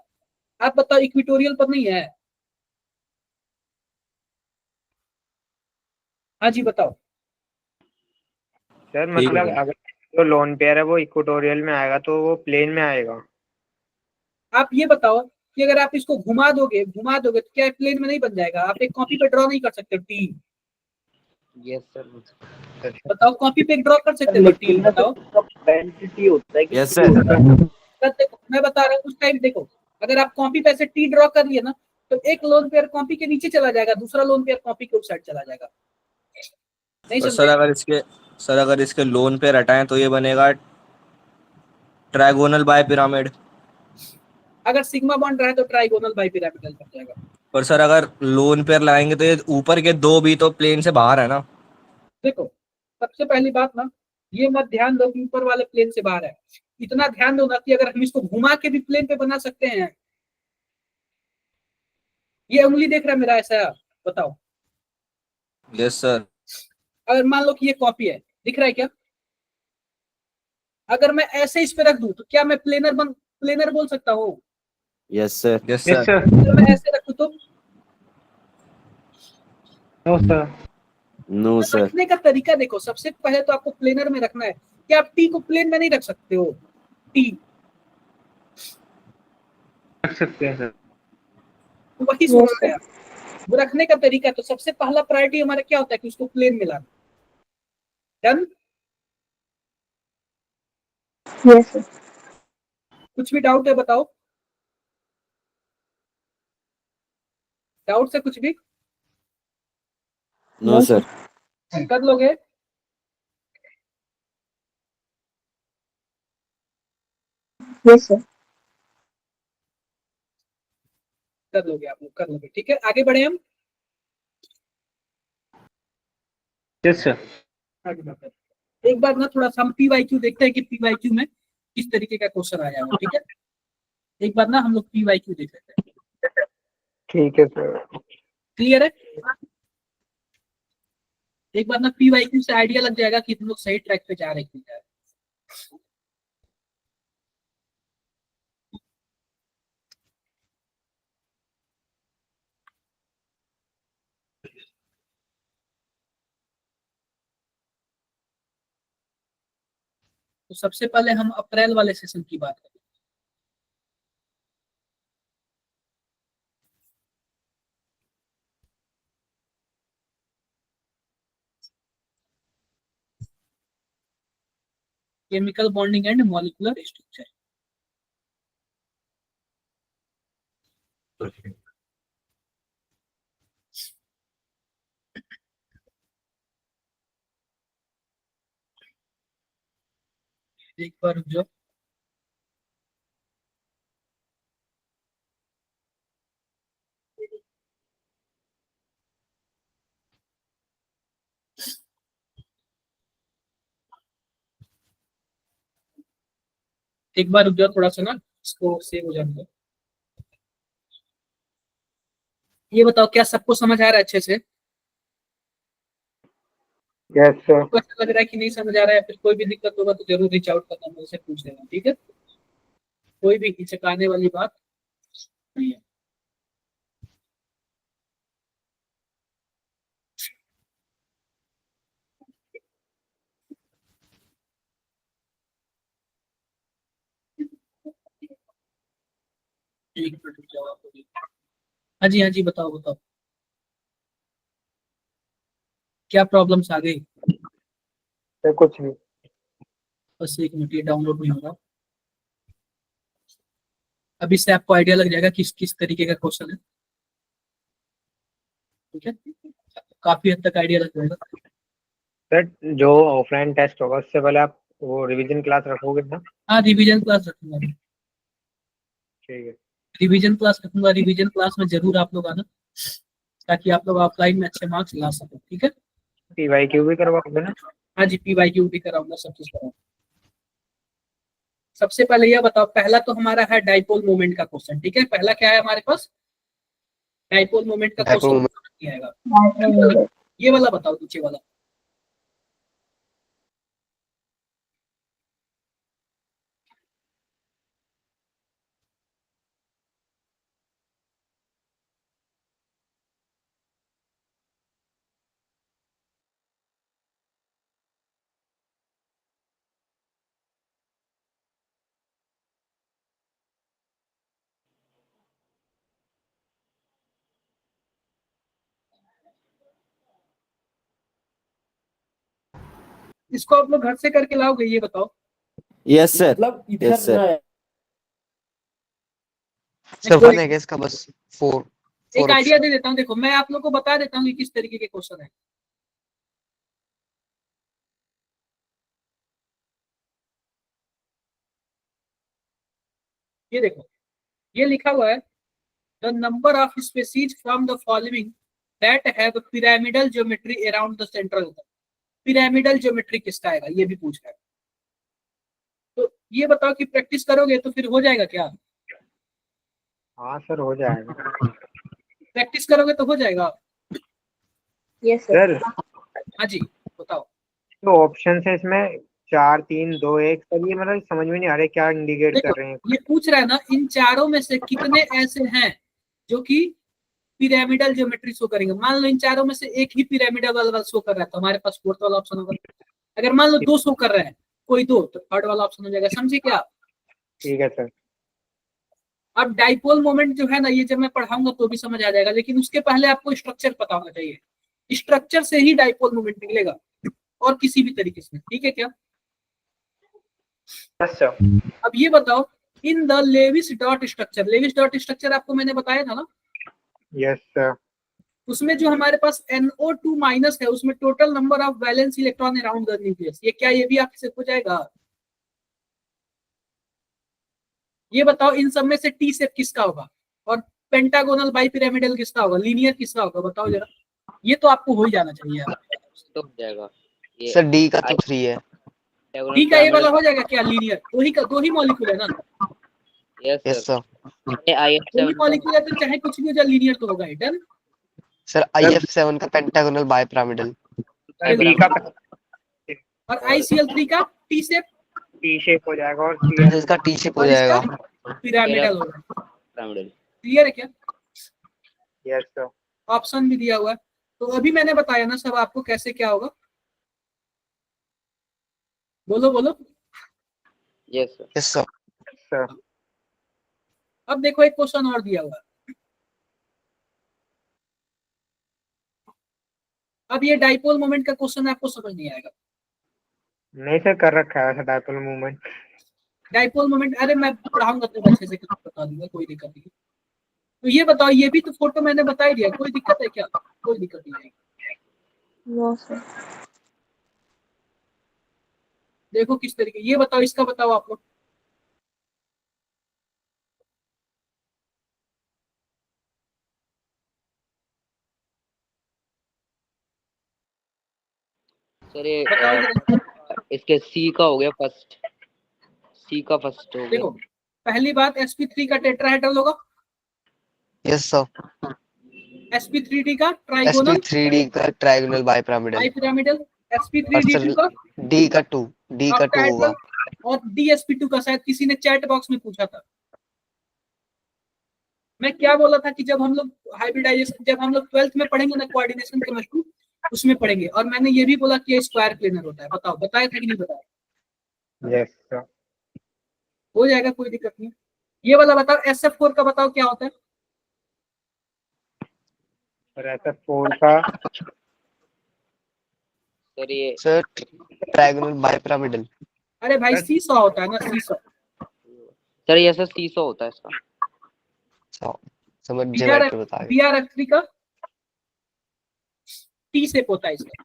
आप बताओ, इक्विटोरियल पर नहीं है? हाँ जी बताओ। सर ठीक मतलब है। अगर जो लोन पेयर है वो इक्वेटोरियल में आएगा तो वो प्लेन में आएगा। आप ये बताओ कि अगर आप इसको घुमा दोगे तो क्या प्लेन में नहीं बन जाएगा? आप एक कॉपी पे ड्रॉ नहीं कर सकते टी? Yes sir. बताओ, कॉपी पे ड्रॉ कर सकते हो टी? बताओ। Yes sir. देखो मैं बता रहा हूँ, उस टाइम देखो, अगर आप कॉपी पे ऐसे टी ड्रॉ कर लिए ना, तो एक लोन पेयर कॉपी के नीचे चला जाएगा, दूसरा लोन पेयर कॉपी के उस साइड चला जाएगा। नहीं और समझे? सर अगर इसके लोन पे हटाएं तो ये बनेगा ट्राइगोनल बाय पिरामिड। अगर सिग्मा बॉन्ड रहे तो ट्राइगोनल बाई पिरामिडल बन जाएगा। पर सर अगर लोन पेयर लगाएंगे तो ये ऊपर के दो भी तो प्लेन से बाहर है ना। देखो सबसे पहली बात ना, ये मत ध्यान दो कि ऊपर वाले प्लेन से बाहर है, इतना ध्यान दो ना कि अगर हम इसको घुमा के भी प्लेन पे बना सकते हैं। ये उंगली देख रहा है मेरा ऐसा, बताओ। Yes sir. अगर मान लो कि ये कॉपी है, दिख रहा है क्या? अगर मैं ऐसे इस पे रख दूं तो क्या मैं प्लेनर बोल सकता हूँ? Yes sir. Yes yes sir. Sir. अगर मैं ऐसे रखूं तो नो सर। No sir. रखने का तरीका देखो, सबसे पहले तो आपको प्लेनर में रखना है। क्या आप टी को प्लेन में नहीं रख सकते हो? टी रख सकते हैं सर। वही Yes, सुना sir. है वो रखने का तरीका। तो सबसे पहला प्रायोरिटी हमारा क्या होता है कि उसको प्लेन में लाना। डन? Yes, sir. कुछ भी डाउट है बताओ, डाउट से कुछ भी नो No, सर। कर लोगे? Yes, sir. कर लोगे, आप लोग कर लोगे। ठीक है, आगे बढ़े हम। Yes sir. आगे बढ़ते हैं। एक बार ना थोड़ा सा हम पीवाईक्यू देखते हैं कि पीवाईक्यू में किस तरीके का क्वेश्चन आ जाएगा। ठीक है, एक बार ना हम लोग पीवाईक्यू देख लेते हैं। ठीक है सर। क्लियर है? एक बार ना पीवाईक्यू से आइडिया लग जाएगा कि तुम लोग सही ट्रैक पे जा रहे हैं कि नहीं जा रहे। तो सबसे पहले हम अप्रैल वाले सेशन की बात करें। Chemical bonding and molecular structure. एक बार रुक जाओ। एक बार रुक जाओ, थोड़ा सा ना इसको सेव हो जाने दो। ये बताओ क्या सबको समझ आ रहा है अच्छे से? Yes sir. आपको ऐसा लग रहा है कि नहीं समझ आ रहा है? फिर कोई भी दिक्कत होगा तो जरूर रीच आउट करना, मुझसे पूछ लेना। ठीक है, कोई भी हिचकाने वाली बात नहीं है। एक मिनट रुक जाओ, आपको हाँ जी, हाँ जी, बताओ बताओ क्या प्रॉब्लम्स आ गई? सर कुछ नहीं। बस एक मिनट, ये डाउनलोड नहीं होगा। अभी से आपको आइडिया लग जाएगा किस किस तरीके का क्वेश्चन है। ठीक है, काफी हद तक आइडिया लग जाएगा। सर जो ऑफलाइन टेस्ट होगा उससे पहले आप वो रिवीजन क्लास रखोगे ना? हाँ, रिवीजन क्लास रखूंगा मैं। ठीक है। रिवीजन क्लास रखूंगा। रिवीजन क्लास में जरूर आप लोग आना, ताकि आप लोग ऑफलाइन में अच्छे मार्क्स ला सको। ठीक है, पीवाईक्यू भी करवाओगे ना? हाँ जी, पीवाईक्यू भी कराऊंगा, सब चीज कराऊंगा। सबसे पहले यह बताओ, पहला तो हमारा है डाइपोल मोमेंट का क्वेश्चन। ठीक है, पहला क्या है हमारे पास? डाइपोल मोमेंट का डाइपोल क्वेश्चन मोमेंट। आएगा। ये वाला बताओ, नीचे वाला। इसको आप लोग घर से करके लाओगे, ये बताओ। Yes sir. Yes sir. Sir one है क्या इसका? बस फोर एक आइडिया दे देता हूँ, देखो मैं आप लोग को बता देता हूँ कि किस तरीके के क्वेश्चन है। ये देखो, ये लिखा हुआ है the number of species from the following that have pyramidal geometry around the central. Pyramidal geometry किसका आएगा, ये भी पूछ रहा है। तो ये बताओ कि प्रैक्टिस करोगे तो फिर हो जाएगा क्या? हाँ सर हो जाएगा। प्रैक्टिस करोगे तो हो जाएगा। Yes, sir. सर हाँ जी, बताओ। तो ऑप्शन है इसमें 4 3 2 1, सर ये मतलब समझ में नहीं आ रहा है क्या इंडिकेट देखो कर रहे हैं। ये पूछ रहा है ना, इन चारों में से कितने ऐसे हैं जो कि पिरामिडल ज्योमेट्री शो करेंगे। मान लो इन चारों में से एक ही पिरामिडल वाला शो कर रहा है तो हमारे पास फोर्थ वाला ऑप्शन होगा। अगर मान लो 2 शो कर रहे हैं कोई 2, तो थर्ड वाला ऑप्शन हो जाएगा। समझे क्या? ठीक है सर। अब डाइपोल मोमेंट जो है ना, ये जब मैं पढ़ाऊंगा तो भी समझ आ जाएगा, लेकिन उसके पहले आपको स्ट्रक्चर पता होना चाहिए। स्ट्रक्चर से ही डाइपोल मोमेंट निकलेगा और किसी भी तरीके से, ठीक है क्या? Yes sir. अब ये बताओ, in the Lewis dot structure, Lewis dot structure आपको मैंने बताया था ना, यस सर। उसमें जो हमारे पास NO2 माइनस है उसमें total number of valence electron around the nucleus, ये क्या ये भी आपसे हो जाएगा? ये बताओ इन सब में से टी शेप किसका होगा और पेंटागोनल बाई पिरामिडल किसका होगा, लीनियर किसका होगा, बताओ जरा। ये तो आपको हो ही जाना चाहिए यार। तो हो जाएगा ये सर डी का तो 3 है। डी का ये वाला हो जाएगा क्या लीनियर? दो ही मॉलिक्यूल है ना। Yes yes sir sir. ये दो ही IF7 मॉलिक्यूल है तो चाहे कुछ भी हो जाए लीनियर तो होगा। डन। सर IF7 का पेंटागोनल बाइपिरामिडल। डी का और ICl3 का टी शेप, टी शेप हो जाएगा और इसका टी शेप हो और जाएगा। इसका पिरामिडल होगा। पिरामिडल। क्लियर है क्या? Yes sir. ऑप्शन भी दिया हुआ है। तो अभी मैंने बताया ना सब आपको कैसे क्या होगा। बोलो बोलो। Yes sir. Yes sir. Sir अब देखो एक क्वेश्चन और दिया हुआ है। अब ये डाइपोल मोमेंट का क्वेश्चन आपको समझ नहीं आएगा। नहीं सर, कर रखा है डाइपोल मूवमेंट। डाइपोल मोमेंट अरे मैं पढ़ाऊंगा तो अच्छे से बता दूंगा, कोई दिक्कत नहीं। तो ये बताओ, ये भी तो फोटो मैंने बता ही दिया, कोई दिक्कत है क्या? कोई दिक्कत नहीं आएगी। No sir. देखो किस तरीके, ये बताओ इसका बताओ आप लोग। सर ये बताओ जरा। इसके सी का हो गया फर्स्ट, सी का फर्स्ट हो गया। देखो पहली बात sp3 का टेट्राहेड्रल होगा, यस सर। sp3d का ट्राइगोनल sp3d का ट्रायंगुलर बाइपिरामिडल। बाइपिरामिडल, sp3d2 का डी का 2 होगा। और dsp2 का शायद किसी ने चैट बॉक्स में पूछा था। मैं क्या बोला था कि जब हम लोग हाइब्रिडाइजेशन, जब हम लोग 12th में पढ़ेंगे ना कोऑर्डिनेशन केमिस्ट्री, उसमें पढ़ेंगे। और मैंने ये भी बोला कि स्क्वायर प्लेनर होता है। बताओ बताया था कि नहीं बताया? Yes sir. हो जाएगा, कोई दिक्कत नहीं। ये वाला बताओ SF4 का बताओ क्या होता है? और SF4 का सर ये सर ट्रायंगुलर बाइपिरामिडल। अरे भाई सीसॉ होता है ना, सीसॉ। सर ये सर 300 होता है इसका। समझ ज्योमेट्री बता गए। BRF3 का टी शेप होता है इसका।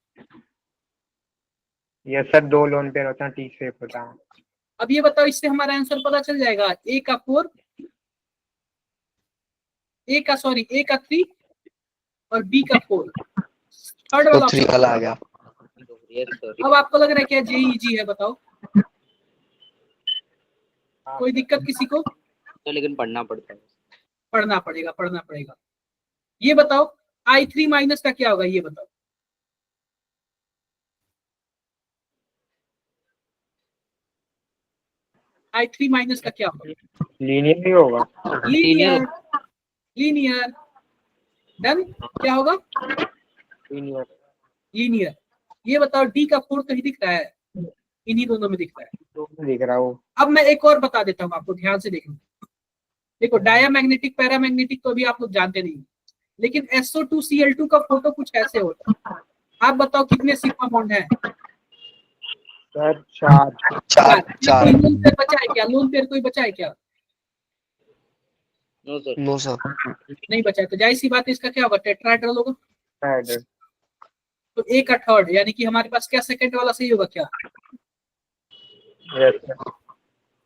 यस सर, 2 लोन पेयर होता है, टी शेप होता है। अब ये बताओ, इससे हमारा आंसर पता चल जाएगा। ए का 4, ए का 3 और बी का 4। थर्ड वाला तो 3 ऑप्शन। वाला आ गया। Yes sir. अब आपको लग रहा है क्या जेई इजी है? बताओ, कोई दिक्कत किसी को? तो लेकिन पढ़ना पड़ता है। पढ़ना पड़ेगा। ये बताओ I3 माइनस का क्या होगा? ये बताओ। I3 माइनस का क्या होगा? लीनियर ही होगा। लीनियर। डन। क्या होगा? लीनियर। ये बताओ D का 4 कहीं दिख रहा है? इन्हीं दोनों में दिख रहा है। दिख रहा हूँ। अब मैं एक और बता देता हूँ आपको, ध्यान से देखना। देखो डायामैग्नेटिक पैरामैग्नेटिक तो अभी आप लोग जानते नहीं, लेकिन SO2Cl2 का फोटो कुछ ऐसे होता है। आप बताओ कितने सिग्मा बॉन्ड है? सर 4। कोई लोन पेयर बचा है क्या? लोन पेयर कोई बचा है क्या? No sir. No sir. नहीं बचा है, तो जाहिर सी बात है इसका क्या होगा? टेट्राहेड्रल होगा। हेड। तो ए का थर्ड, यानी कि हमारे पास क्या सेकंड वाला सही होगा क्या? Yes sir.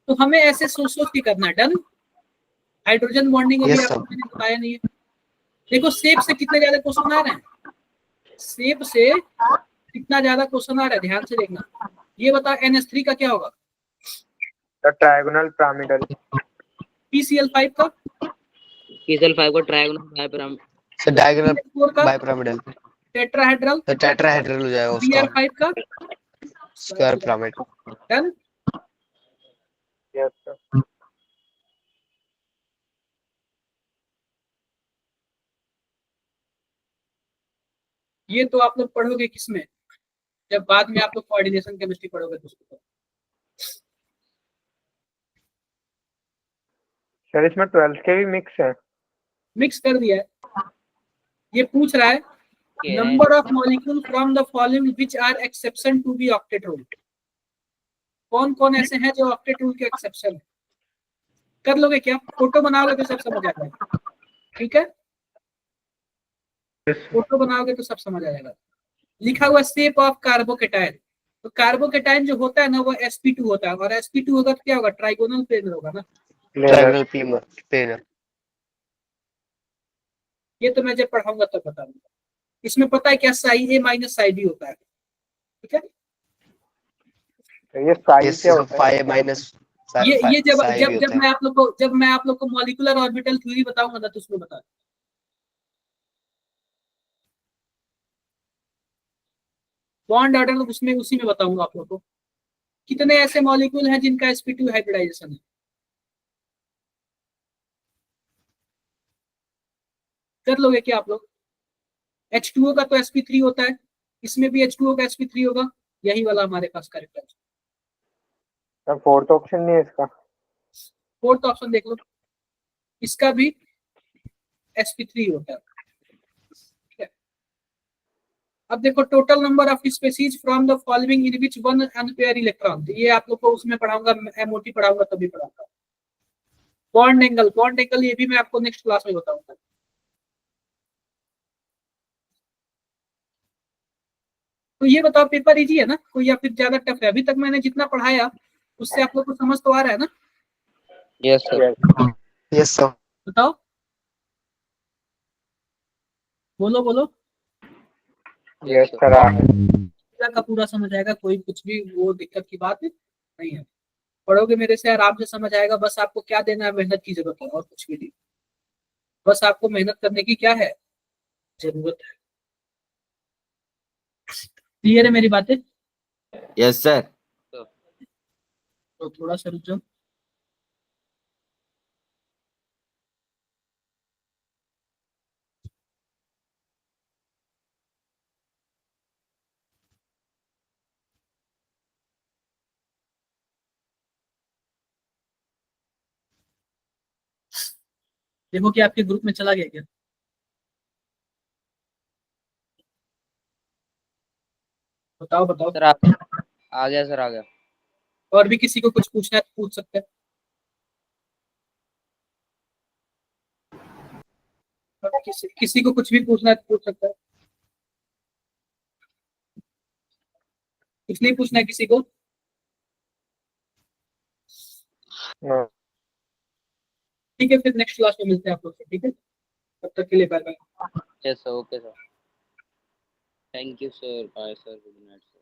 तो हमें ऐसे सोच के करना है। डन। हाइड्रोजन बॉन्डिंग अभी Yes, आपको sir. मैंने बताया नहीं है। देखो शेप से कितने ज्यादा क्वेश्चन आ रहे हैं, शेप से कितना ज्यादा क्वेश्चन आ रहा है, ध्यान से देखना। ये बताओ NH3 का क्या होगा? Sir triangular pyramidal. PCl5 का? PCl5 को triangular bipyramidal. Sir diagonal NH4 का? बाइपिरामिडल। टेट्राहेड्रल। तो टेट्राहेड्रल हो जाएगा उसका। Br5 का? Square pyramid. Done. Yes sir. ये तो आप लोग पढ़ोगे किसमें, जब बाद में आप लोग कोऑर्डिनेशन केमिस्ट्री पढ़ोगे तो उसको। सर इसमें 12th के भी मिक्स है। मिक्स कर दिया है। ये पूछ रहा है number of molecule from the following which are exception to be octet rule. कौन कौन ऐसे हैं जो ऑक्टेट रूल के एक्सेप्शन है। कर लोगे क्या, फोटो बनाओगे तो सब समझ आ जाएगा। ठीक है, फोटो बनाओगे तो सब समझ आ जाएगा। लिखा हुआ शेप ऑफ कार्बोकेटाइन, तो कार्बोकेटाइन जो होता है ना वो sp2 होता है, और sp2 होगा तो क्या होगा, ट्राइगोनल प्लेनर होगा ना। Triangle planar. ये तो मैं जब पढ़ाऊंगा तब बता दूंगा। इसमें पता है क्या, साई ए माइनस साई बी होता है। ठीक है, ये साइज क्या होता है। 5 माइनस ये जब मैं आप लोग को मॉलिक्यूलर ऑर्बिटल थ्योरी बताऊंगा ना तो उसमें बता। बॉन्ड ऑर्डर उसमें उसी में बताऊंगा आप लोग को। कितने ऐसे मॉलिक्यूल हैं जिनका sp2 हाइब्रिडाइजेशन है। कर लोगे क्या आप लोग। H2O का तो sp3 होता है, इसमें भी H2O का sp3 होगा, यही वाला हमारे पास करेक्ट है। सर फोर्थ ऑप्शन नहीं है इसका। फोर्थ ऑप्शन देख लो, इसका भी sp3 होता है। ठीक है, अब देखो total number of species from the following in which one unpaired electron, ये आप लोग को उसमें पढ़ाऊंगा, MOT पढ़ाऊंगा तभी पढ़ाऊंगा। बॉन्ड एंगल ये भी मैं आपको नेक्स्ट क्लास में बताऊंगा। तो ये बताओ पेपर इजी है ना कोई, या फिर ज्यादा टफ है। अभी तक मैंने जितना पढ़ाया उससे आप लोग को समझ तो आ रहा है ना। Yes sir. Yes sir. बताओ, बोलो बोलो। Yes sir. पूरा का पूरा समझ आएगा, कोई कुछ भी वो दिक्कत की बात नहीं है। पढ़ोगे मेरे से आराम से समझ आएगा, बस आपको क्या देना है, मेहनत की जरूरत है और कुछ भी नहीं। बस आपको मेहनत करने की क्या है, जरूरत है। क्लियर है मेरी बातें। Yes sir. तो थोड़ा सा रुक जाओ। देखो कि आपके ग्रुप में चला गया क्या। बताओ बताओ। सर आ गया सर, आ गया। और भी किसी को कुछ पूछना है तो पूछ सकते हैं। और किसी को कुछ भी पूछना है तो पूछ सकता है। कुछ नहीं पूछना है किसी को। ठीक है, फिर नेक्स्ट क्लास में मिलते हैं आप लोग से। ठीक है, तब तक के लिए bye bye. Yes sir, okay sir. Thank you sir, bye sir, good night sir.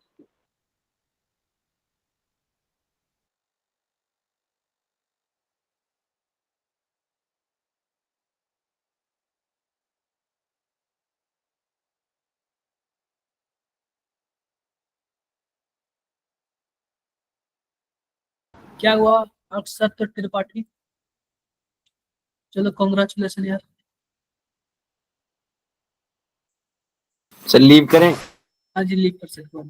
क्या हुआ अक्षत त्रिपाठी, चलो कॉन्ग्रेचुलेशन यार। सर लीव करें। हाँ जी लीव कर सकते हो।